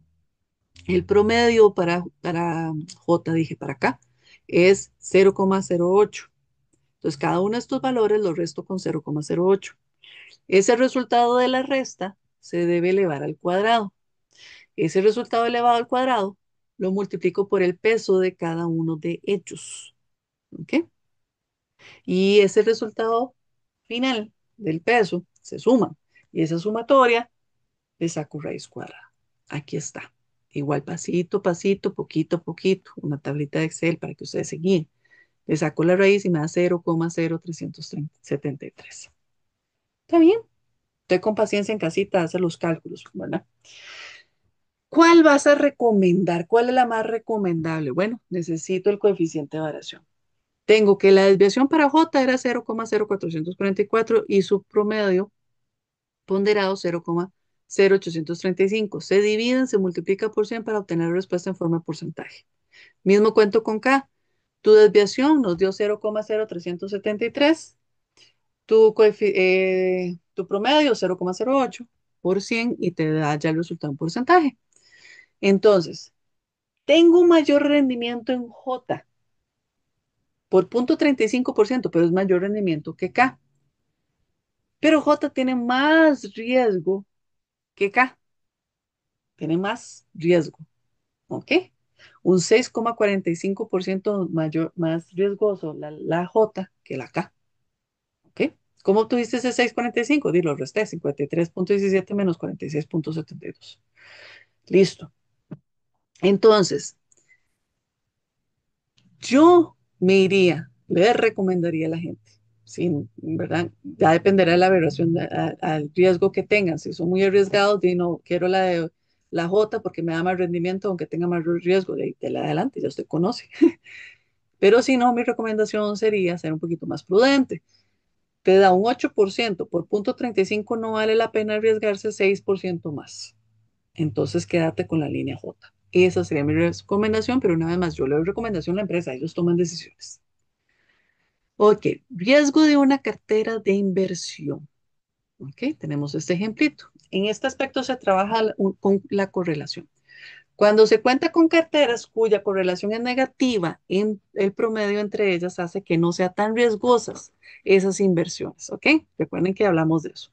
El promedio para J, dije para acá, es 0,08. Entonces, cada uno de estos valores los resto con 0,08. Ese resultado de la resta se debe elevar al cuadrado. Ese resultado elevado al cuadrado lo multiplico por el peso de cada uno de ellos. ¿Ok? Y ese resultado final del peso se suma. Y esa sumatoria le saco raíz cuadrada. Aquí está. Igual pasito, pasito, poquito a poquito. Una tablita de Excel para que ustedes se guíen. Le saco la raíz y me da 0,0373. ¿Está bien? Usted con paciencia en casita hace los cálculos, ¿verdad? ¿Cuál vas a recomendar? ¿Cuál es la más recomendable? Bueno, necesito el coeficiente de variación. Tengo que la desviación para J era 0,0444 y su promedio ponderado 0,0835. Se dividen, se multiplica por 100 para obtener la respuesta en forma de porcentaje. Mismo cuento con K. Tu desviación nos dio 0,0373. Tu promedio 0,08 por 100 y te da ya el resultado en porcentaje. Entonces, tengo un mayor rendimiento en J por 0,35%, pero es mayor rendimiento que K. Pero J tiene más riesgo que K, tiene más riesgo, ¿ok? Un 6,45% mayor, más riesgoso la J que la K, ¿ok? ¿Cómo obtuviste ese 6,45? Dilo, resté 53,17 menos 46,72. Listo. Entonces, yo me iría, le recomendaría a la gente, sin, ¿verdad? Ya dependerá de la evaluación, al riesgo que tengan. Si son muy arriesgados, no, quiero la J porque me da más rendimiento, aunque tenga más riesgo, de la adelante, ya usted conoce. Pero si no, mi recomendación sería ser un poquito más prudente. Te da un 8%, por 0,35 no vale la pena arriesgarse 6% más. Entonces quédate con la línea J. Esa sería mi recomendación, pero una vez más, yo le doy recomendación a la empresa, ellos toman decisiones. Ok, riesgo de una cartera de inversión. Ok, tenemos este ejemplito. En este aspecto se trabaja con la correlación. Cuando se cuenta con carteras cuya correlación es negativa, en el promedio entre ellas hace que no sean tan riesgosas esas inversiones, ¿ok? Recuerden que hablamos de eso.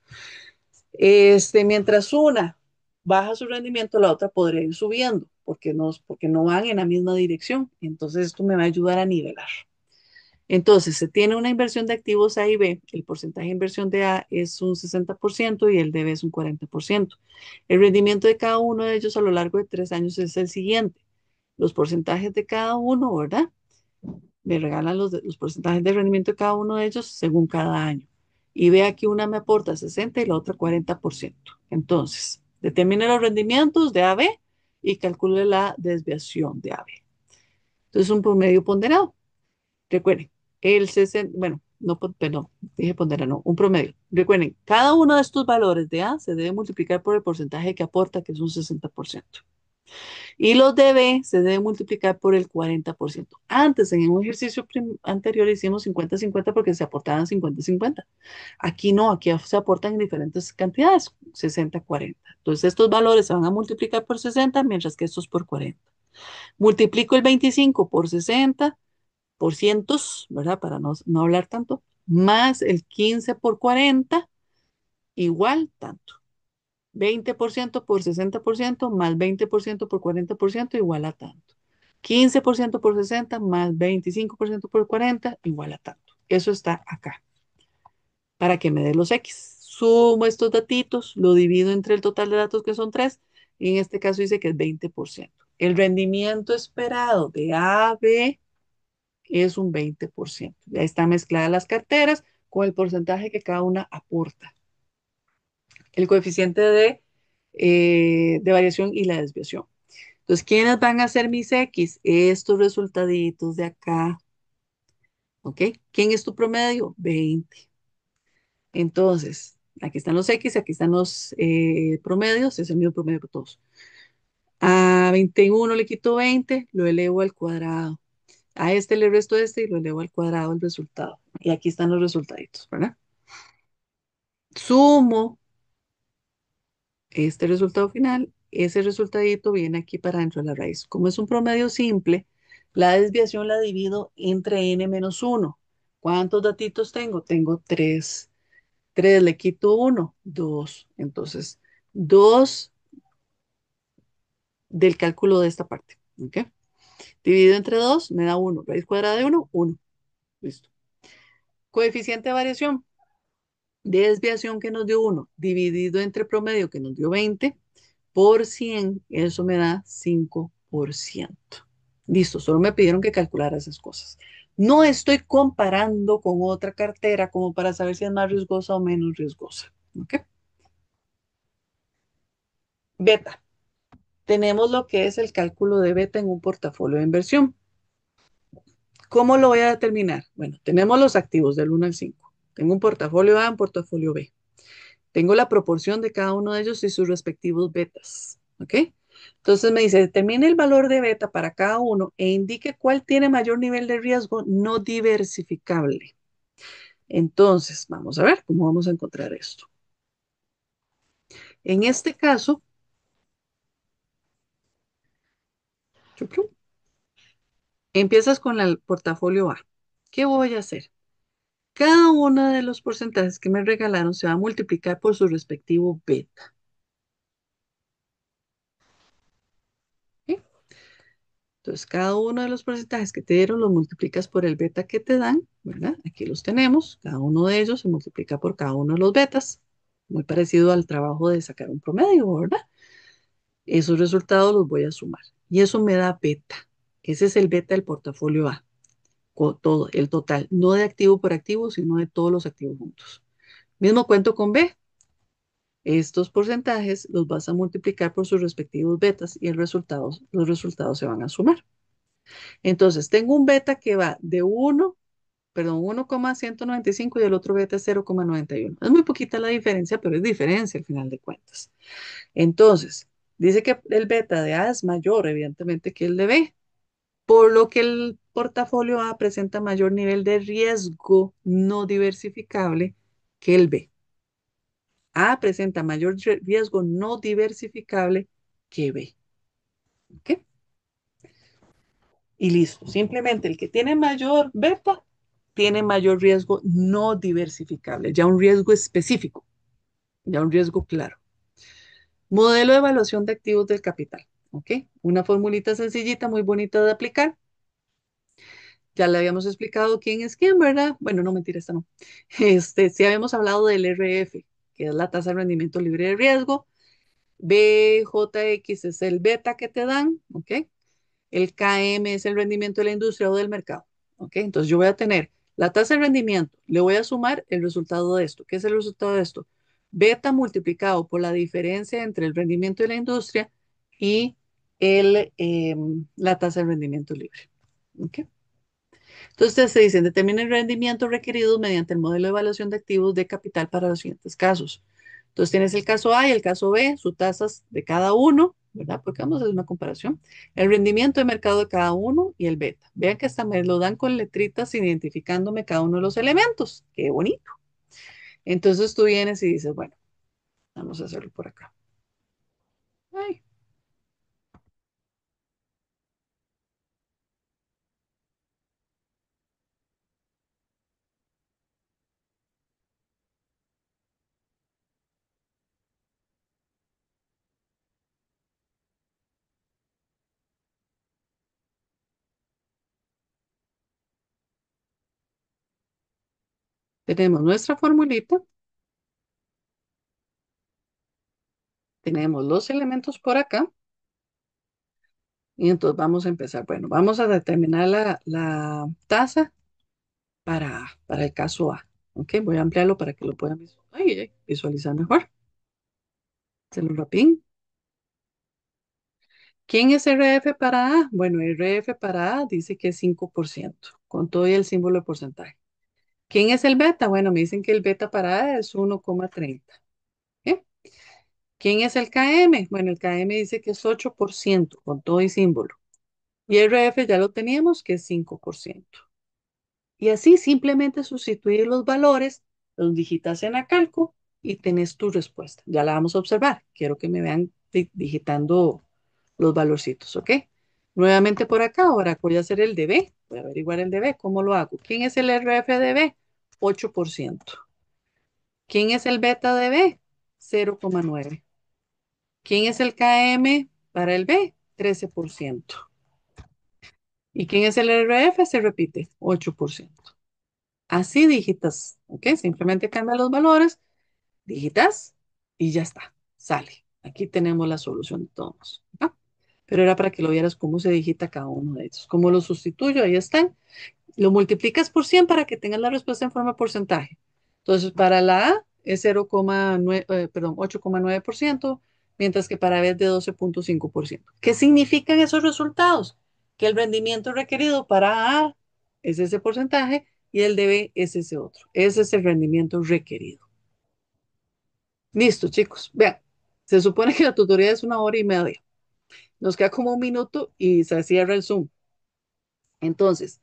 Mientras una baja su rendimiento, la otra podría ir subiendo, porque no van en la misma dirección. Entonces, esto me va a ayudar a nivelar. Entonces, se tiene una inversión de activos A y B. El porcentaje de inversión de A es un 60% y el de B es un 40%. El rendimiento de cada uno de ellos a lo largo de 3 años es el siguiente. Los porcentajes de cada uno, ¿verdad? Me regalan los porcentajes de rendimiento de cada uno de ellos según cada año. Y vea que una me aporta 60 y la otra 40%. Entonces, determine los rendimientos de AB y calcule la desviación de AB. Entonces, un promedio ponderado. Recuerden, el 60, bueno, no, perdón, dije ponderado, no, un promedio. Recuerden, cada uno de estos valores de A se debe multiplicar por el porcentaje que aporta, que es un 60%. Y los de B se debe multiplicar por el 40%. Antes, en un ejercicio anterior, hicimos 50-50 porque se aportaban 50-50. Aquí no, aquí se aportan en diferentes cantidades, 60-40. Entonces, estos valores se van a multiplicar por 60, mientras que estos por 40. Multiplico el 25 por 60, por cientos, ¿verdad? Para no hablar tanto, más el 15 por 40, igual tanto. 20% por 60% más 20% por 40% igual a tanto. 15% por 60 más 25% por 40 igual a tanto. Eso está acá. Para que me dé los X. Sumo estos datitos, lo divido entre el total de datos que son 3 y en este caso dice que es 20%. El rendimiento esperado de AB es un 20%. Ya están mezcladas las carteras con el porcentaje que cada una aporta. El coeficiente de variación y la desviación. Entonces, ¿quiénes van a ser mis X? Estos resultaditos de acá. ¿Ok? ¿Quién es tu promedio? 20. Entonces, aquí están los X, aquí están los promedios, es el mismo promedio para todos. A 21 le quito 20, lo elevo al cuadrado. A este le resto este y lo elevo al cuadrado el resultado. Y aquí están los resultaditos, ¿verdad? Sumo este resultado final, ese resultadito viene aquí para dentro de la raíz. Como es un promedio simple, la desviación la divido entre n menos 1. ¿Cuántos datitos tengo? Tengo 3. 3 le quito 1, 2. Entonces, 2 del cálculo de esta parte. ¿Ok? Dividido entre 2 me da 1. Raíz cuadrada de 1, 1. Listo. Coeficiente de variación. Desviación que nos dio 1, dividido entre promedio que nos dio 20, por 100, eso me da 5%. Listo, solo me pidieron que calculara esas cosas. No estoy comparando con otra cartera como para saber si es más riesgosa o menos riesgosa. ¿Ok? Beta. Tenemos lo que es el cálculo de beta en un portafolio de inversión. ¿Cómo lo voy a determinar? Bueno, tenemos los activos del 1 al 5. Tengo un portafolio A, un portafolio B. Tengo la proporción de cada uno de ellos y sus respectivos betas. ¿Ok? Entonces me dice, determine el valor de beta para cada uno e indique cuál tiene mayor nivel de riesgo no diversificable. Entonces, vamos a ver cómo vamos a encontrar esto. En este caso, empiezas con el portafolio A. ¿Qué voy a hacer? Cada uno de los porcentajes que me regalaron se va a multiplicar por su respectivo beta. ¿Sí? Entonces, cada uno de los porcentajes que te dieron los multiplicas por el beta que te dan, ¿verdad? Aquí los tenemos. Cada uno de ellos se multiplica por cada uno de los betas. Muy parecido al trabajo de sacar un promedio, ¿verdad? Esos resultados los voy a sumar. Y eso me da beta. Ese es el beta del portafolio A. Todo, el total. No de activo por activo, sino de todos los activos juntos. Mismo cuento con B. Estos porcentajes los vas a multiplicar por sus respectivos betas y los resultados se van a sumar. Entonces, tengo un beta que va de 1,195 y el otro beta es 0,91. Es muy poquita la diferencia, pero es diferencia al final de cuentas. Entonces, dice que el beta de A es mayor, evidentemente, que el de B, por lo que portafolio A presenta mayor nivel de riesgo no diversificable que el B. A presenta mayor riesgo no diversificable que B. ¿Ok? Y listo. Simplemente el que tiene mayor beta tiene mayor riesgo no diversificable, ya un riesgo específico, ya un riesgo claro. Modelo de evaluación de activos del capital. ¿Ok? Una formulita sencillita, muy bonita de aplicar. Ya le habíamos explicado quién es quién, ¿verdad? Bueno, no, mentira, esta no. Sí habíamos hablado del RF, que es la tasa de rendimiento libre de riesgo. BJX es el beta que te dan, ¿ok? El KM es el rendimiento de la industria o del mercado, ¿ok? Entonces yo voy a tener la tasa de rendimiento, le voy a sumar el resultado de esto. ¿Qué es el resultado de esto? Beta multiplicado por la diferencia entre el rendimiento de la industria y la tasa de rendimiento libre, ¿ok? Entonces se dicen, determina el rendimiento requerido mediante el modelo de evaluación de activos de capital para los siguientes casos. Entonces tienes el caso A y el caso B, sus tasas de cada uno, ¿verdad? Porque vamos a hacer una comparación. El rendimiento de mercado de cada uno y el beta. Vean que hasta me lo dan con letritas identificándome cada uno de los elementos. Qué bonito. Entonces tú vienes y dices, bueno, vamos a hacerlo por acá. Ay, tenemos nuestra formulita, tenemos los elementos por acá y entonces vamos a empezar. Bueno, vamos a determinar la tasa para el caso A. Ok, voy a ampliarlo para que lo puedan visualizar mejor. Se lo rapidín. ¿Quién es RF para A? Bueno, RF para A dice que es 5%, con todo y el símbolo de porcentaje. ¿Quién es el beta? Bueno, me dicen que el beta para A es 1,30. ¿Ok? ¿Quién es el KM? Bueno, el KM dice que es 8%, con todo y símbolo. Y RF ya lo teníamos, que es 5%. Y así simplemente sustituir los valores, los digitas en Acalco y tenés tu respuesta. Ya la vamos a observar. Quiero que me vean digitando los valorcitos, ¿ok? Nuevamente por acá, ahora voy a hacer el DB. Voy a averiguar el DB. ¿Cómo lo hago? ¿Quién es el RFDB? 8%. ¿Quién es el beta DB? 0,9. ¿Quién es el KM para el B? 13%. ¿Y quién es el RF? Se repite, 8%. Así digitas, ¿ok? Simplemente cambia los valores, digitas y ya está, sale. Aquí tenemos la solución de todos, ¿ok? Pero era para que lo vieras cómo se digita cada uno de ellos. ¿Cómo lo sustituyo? Ahí están. Lo multiplicas por 100 para que tengas la respuesta en forma de porcentaje. Entonces, para la A es 0,9, perdón, 8,9%, mientras que para B es de 12,5%. ¿Qué significan esos resultados? Que el rendimiento requerido para A es ese porcentaje y el de B es ese otro. Ese es el rendimiento requerido. Listo, chicos. Vean, se supone que la tutoría es 1 hora y media. Nos queda como un minuto y se cierra el Zoom. Entonces,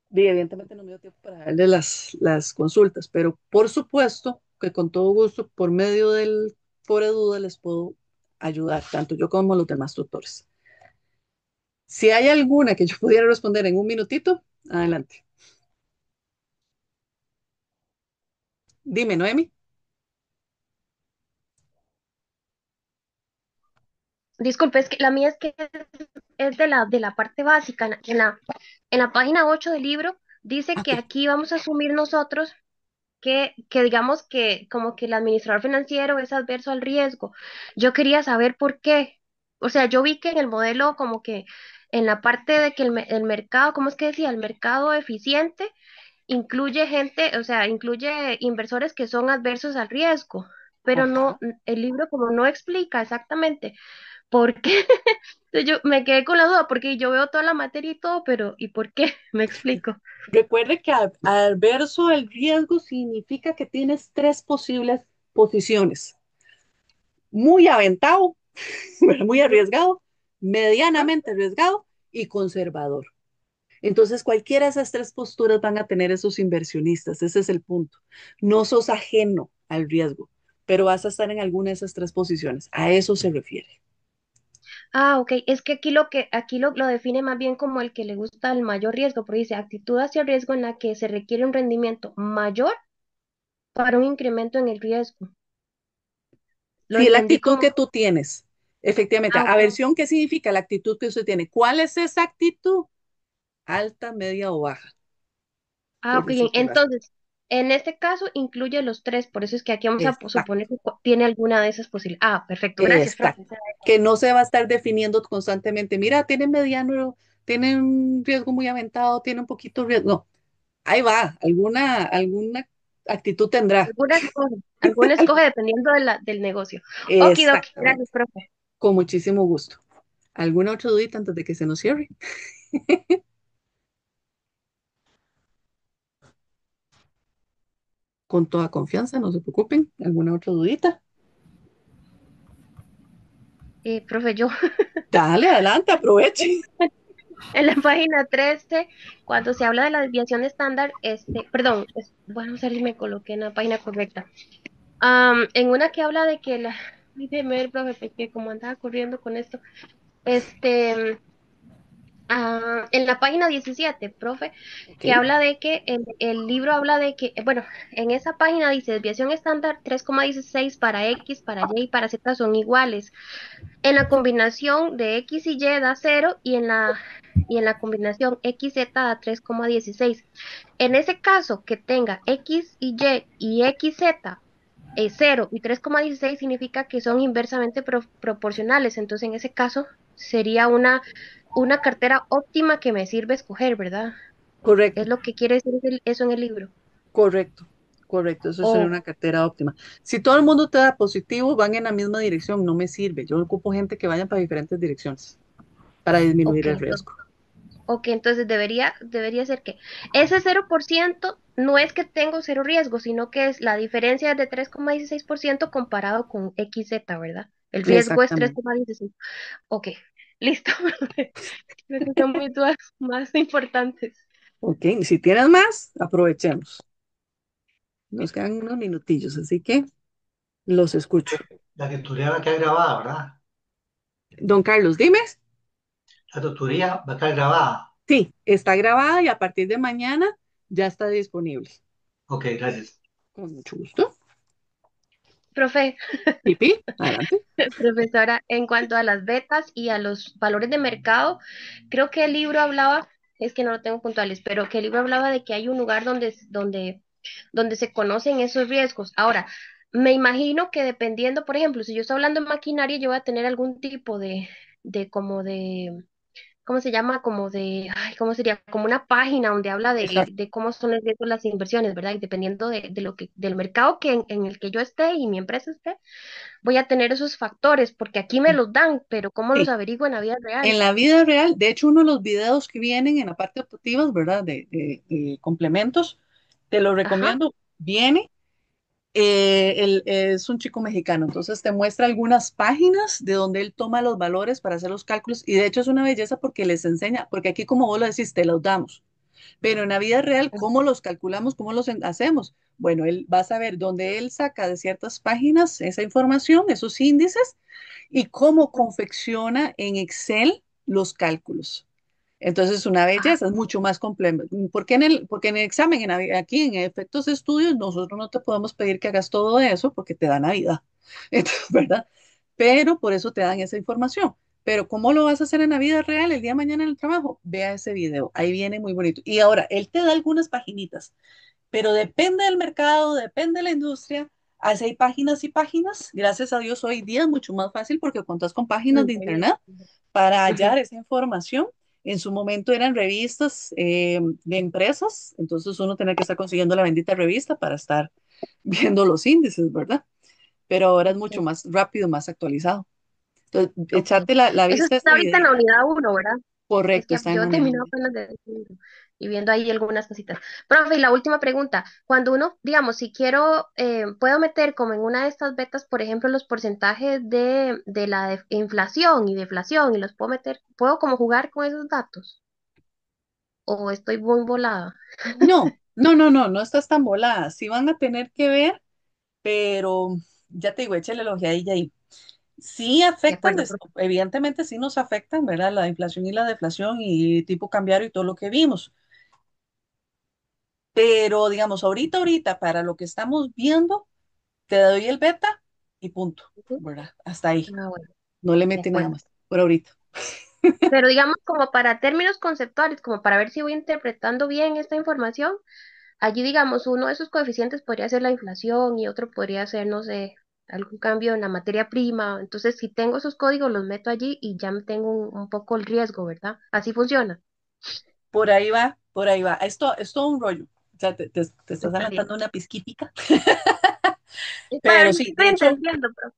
evidentemente no me dio tiempo para darle las consultas, pero por supuesto que con todo gusto, por medio del foro de duda, les puedo ayudar, tanto yo como los demás tutores. Si hay alguna que yo pudiera responder en un minutito, adelante. Dime, Noemi. Disculpe, es que la mía es de la parte básica. En la página 8 del libro dice Ok, que aquí vamos a asumir nosotros que digamos que como que el administrador financiero es adverso al riesgo. Yo quería saber por qué. O sea, yo vi que en el modelo como que en la parte de que el mercado, ¿cómo es que decía? El mercado eficiente incluye gente, o sea, incluye inversores que son adversos al riesgo, pero no, ajá. el libro como no explica exactamente por qué. Entonces yo me quedé con la duda porque yo veo toda la materia y todo, pero ¿y por qué? Me explico. Recuerde que adverso el riesgo significa que tienes tres posibles posiciones. Muy aventado, muy Ujú, arriesgado, ujú. medianamente arriesgado y conservador. Entonces, cualquiera de esas tres posturas van a tener esos inversionistas. Ese es el punto. No sos ajeno al riesgo, pero vas a estar en alguna de esas tres posiciones. A eso se refiere. Ah, ok. Es que aquí lo define más bien como el que le gusta el mayor riesgo, porque dice actitud hacia el riesgo en la que se requiere un rendimiento mayor para un incremento en el riesgo. Lo Si es la entendí actitud como, que tú tienes, efectivamente, ah, ok. aversión, ¿qué significa la actitud que usted tiene? ¿Cuál es esa actitud? Alta, media o baja, Ah, por ok. Bien. decirte así. Entonces, en este caso incluye los tres, por eso es que aquí vamos a suponer Exacto, que tiene alguna de esas posibilidades. Ah, perfecto. Gracias, profe. exacto. Que no se va a estar definiendo constantemente, mira, tiene mediano, tiene un riesgo muy aventado, tiene un poquito de riesgo. No, ahí va, alguna actitud tendrá. Alguna escoge dependiendo del negocio. Okidoki, gracias, Exactamente, profe. con muchísimo gusto. ¿Alguna otra dudita antes de que se nos cierre? Con toda confianza, no se preocupen. ¿Alguna otra dudita? Profe, yo Dale, adelante, aproveche. en la página 13, cuando se habla de la desviación estándar, perdón, bueno, a ver si me coloqué en la página correcta. En una que habla de que la, ay, déjeme ver, profe, porque como andaba corriendo con esto, este, en la página 17, profe, Ok, que habla de que el libro habla de que, bueno, en esa página dice desviación estándar 3,16 para X, para Y y para Z son iguales. En la combinación de X y Y da 0 y en la combinación XZ da 3,16. En ese caso que tenga X y Y XZ 0 y 3,16 significa que son inversamente proporcionales. Entonces, en ese caso, sería una cartera óptima que me sirve escoger, ¿verdad? Es correcto, lo que quiere decir eso en el libro. correcto, correcto. Eso sería Oh, una cartera óptima. Si todo el mundo te da positivo, van en la misma dirección, no me sirve. Yo ocupo gente que vaya para diferentes direcciones para disminuir ok, el riesgo. entonces debería ser que ese 0% no es que tengo cero riesgo, sino que es la diferencia de 3,16% comparado con XZ, ¿verdad? El riesgo es Exactamente. 3,16. Ok, listo. Creo que son mis dudas más importantes. Ok, si tienes más, aprovechemos. Nos quedan unos minutillos, así que los escucho. La tutoría va a quedar grabada, ¿verdad? Don Carlos, dime. La tutoría va a quedar grabada. Sí, está grabada y a partir de mañana ya está disponible. Ok, gracias. Con mucho gusto. Profe, Pipi, adelante. profesora, en cuanto a las betas y a los valores de mercado, creo que el libro hablaba, es que no lo tengo puntuales, pero que el libro hablaba de que hay un lugar donde se conocen esos riesgos. Ahora, me imagino que dependiendo, por ejemplo, si yo estoy hablando de maquinaria, yo voy a tener algún tipo de ¿cómo se llama? Como de, ay, ¿cómo sería? Como una página donde habla de, Exacto. de cómo son el riesgo de las inversiones, ¿verdad? Y dependiendo del mercado en el que yo esté y mi empresa esté, voy a tener esos factores, porque aquí me los dan, pero ¿cómo los Sí, averiguo en la vida en real? la vida real, de hecho, uno de los videos que vienen en la parte optativas, ¿verdad? De complementos, te lo Ajá. recomiendo. Viene, es un chico mexicano, entonces te muestra algunas páginas de donde él toma los valores para hacer los cálculos y de hecho es una belleza porque les enseña, porque aquí como vos lo decís, te los damos. Pero en la vida real, ¿cómo los calculamos? ¿Cómo los hacemos? Bueno, él va a saber dónde él saca de ciertas páginas esa información, esos índices, y cómo confecciona en Excel los cálculos. Entonces, es una Ah, belleza, es mucho más complejo. Porque en el examen, aquí en efectos de estudios, nosotros no te podemos pedir que hagas todo eso porque te da Navidad, entonces, ¿verdad? Pero por eso te dan esa información. Pero ¿cómo lo vas a hacer en la vida real el día de mañana en el trabajo? Vea ese video, ahí viene muy bonito. Y ahora, él te da algunas paginitas, pero depende del mercado, depende de la industria. Así hay páginas y páginas. Gracias a Dios hoy día es mucho más fácil porque cuentas con páginas en de serio. internet para Ujú. hallar esa información. En su momento eran revistas de empresas, entonces uno tenía que estar consiguiendo la bendita revista para estar viendo los índices, ¿verdad? Pero ahora es mucho Ok, más rápido, más actualizado. Entonces, ok. echarte la Eso vista a está ese ahorita en la videito, unidad uno, ¿verdad? Es correcto, que está en yo la he unidad terminado 1. apenas de decirlo y viendo ahí algunas cositas. Profe, y la última pregunta, cuando uno, digamos, si quiero, puedo meter como en una de estas betas, por ejemplo, los porcentajes de la inflación y deflación y los puedo meter, puedo como jugar con esos datos. o estoy muy volada. No, no, no, no, no estás tan volada. Sí van a tener que ver, pero ya te digo, échale la ojeadilla ahí. Sí De afectan, acuerdo, profe. evidentemente sí nos afectan, ¿verdad? La inflación y la deflación y tipo cambiario y todo lo que vimos. Pero digamos, ahorita, para lo que estamos viendo, te doy el beta y punto, Ujú. ¿verdad? Hasta ahí. Ah, bueno, No le de mete nada acuerdo. más por ahorita. Pero digamos, como para términos conceptuales, como para ver si voy interpretando bien esta información, allí digamos, uno de esos coeficientes podría ser la inflación y otro podría ser, no sé, algún cambio en la materia prima. Entonces, si tengo esos códigos, los meto allí y ya me tengo un poco el riesgo, ¿verdad? Así funciona. Por ahí va, por ahí va. Esto es todo un rollo. O sea, te estás Está bien. adelantando una pizquitica. Bueno, Pero sí, estoy de hecho, entendiendo, pero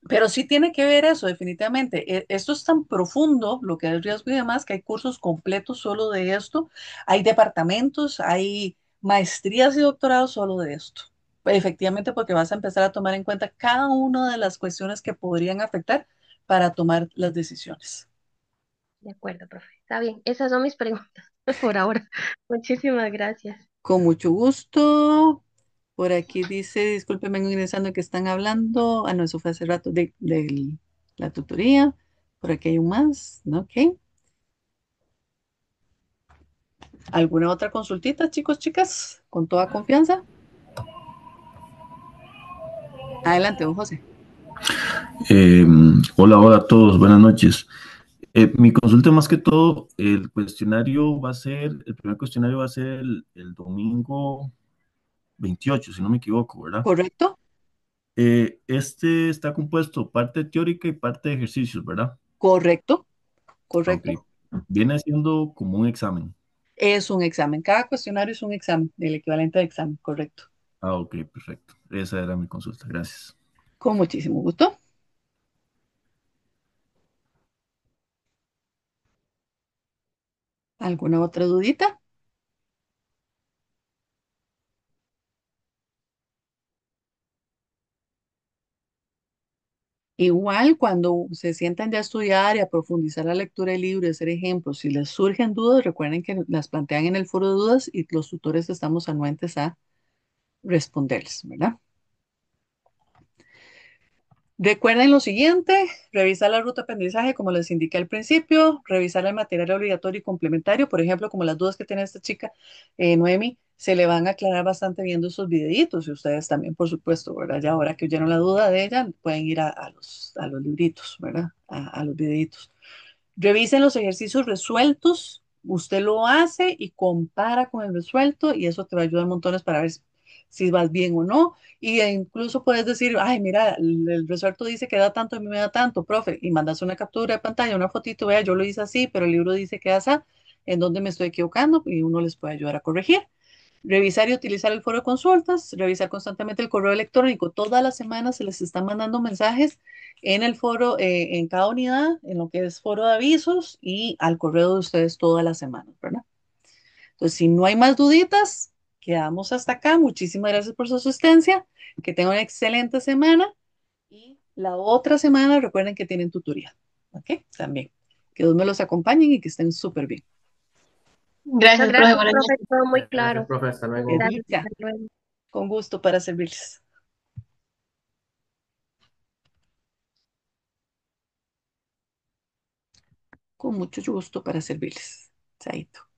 pero sí tiene que ver eso, definitivamente. Esto es tan profundo, lo que es riesgo y demás, que hay cursos completos solo de esto. Hay departamentos, hay maestrías y doctorados solo de esto. Efectivamente, porque vas a empezar a tomar en cuenta cada una de las cuestiones que podrían afectar para tomar las decisiones. de acuerdo, profe. Está bien. Esas son mis preguntas por ahora. Muchísimas gracias. Con mucho gusto. Por aquí dice, discúlpenme ingresando que están hablando. Ah, no, eso fue hace rato de la tutoría. Por aquí hay un más, ¿no? Ok. ¿Alguna otra consultita, chicos, chicas? Con toda confianza. Adelante, don José. Eh, Hola, hola a todos, buenas noches. Mi consulta más que todo, el primer cuestionario va a ser el domingo 28, si no me equivoco, ¿verdad? ¿Correcto? Este está compuesto parte teórica y parte de ejercicios, ¿verdad? Correcto, Ah, ok. correcto. Viene siendo como un examen. Es un examen. Cada cuestionario es un examen, el equivalente de examen, correcto. Ah, ok, perfecto. Esa era mi consulta, gracias. Con muchísimo gusto. ¿Alguna otra dudita? Igual cuando se sientan ya a estudiar y a profundizar la lectura del libro y hacer ejemplos, si les surgen dudas, recuerden que las plantean en el foro de dudas y los tutores estamos anuentes a responderles, ¿verdad? Recuerden lo siguiente, revisar la ruta de aprendizaje como les indiqué al principio, revisar el material obligatorio y complementario, por ejemplo, como las dudas que tiene esta chica, Noemi, se le van a aclarar bastante viendo esos videitos y ustedes también, por supuesto, ¿verdad? Ya ahora que oyeron la duda de ella, pueden ir a los libritos, ¿verdad? A los videitos. Revisen los ejercicios resueltos, usted lo hace y compara con el resuelto y eso te va a ayudar montones para ver si vas bien o no. Y incluso puedes decir, ay, mira, el resuelto dice que da tanto, a mí me da tanto, profe, y mandas una captura de pantalla, una fotito, vea, yo lo hice así, pero el libro dice que así, en dónde me estoy equivocando y uno les puede ayudar a corregir. Revisar y utilizar el foro de consultas, revisar constantemente el correo electrónico. Todas las semanas se les están mandando mensajes en el foro, en cada unidad, en lo que es foro de avisos y al correo de ustedes todas las semanas, ¿verdad? Entonces, si no hay más duditas, quedamos hasta acá. Muchísimas gracias por su asistencia. Que tengan una excelente semana y la otra semana recuerden que tienen tutoría, ¿ok? También. Que Dios me los acompañen y que estén súper bien. Muchas Gracias, profe, gracias, buenas profe. noches. Todo muy Gracias, claro. profe. Hasta Qué luego. Gracias. dicha. Hasta luego. Con gusto para servirles. Con mucho gusto para servirles. Chaito.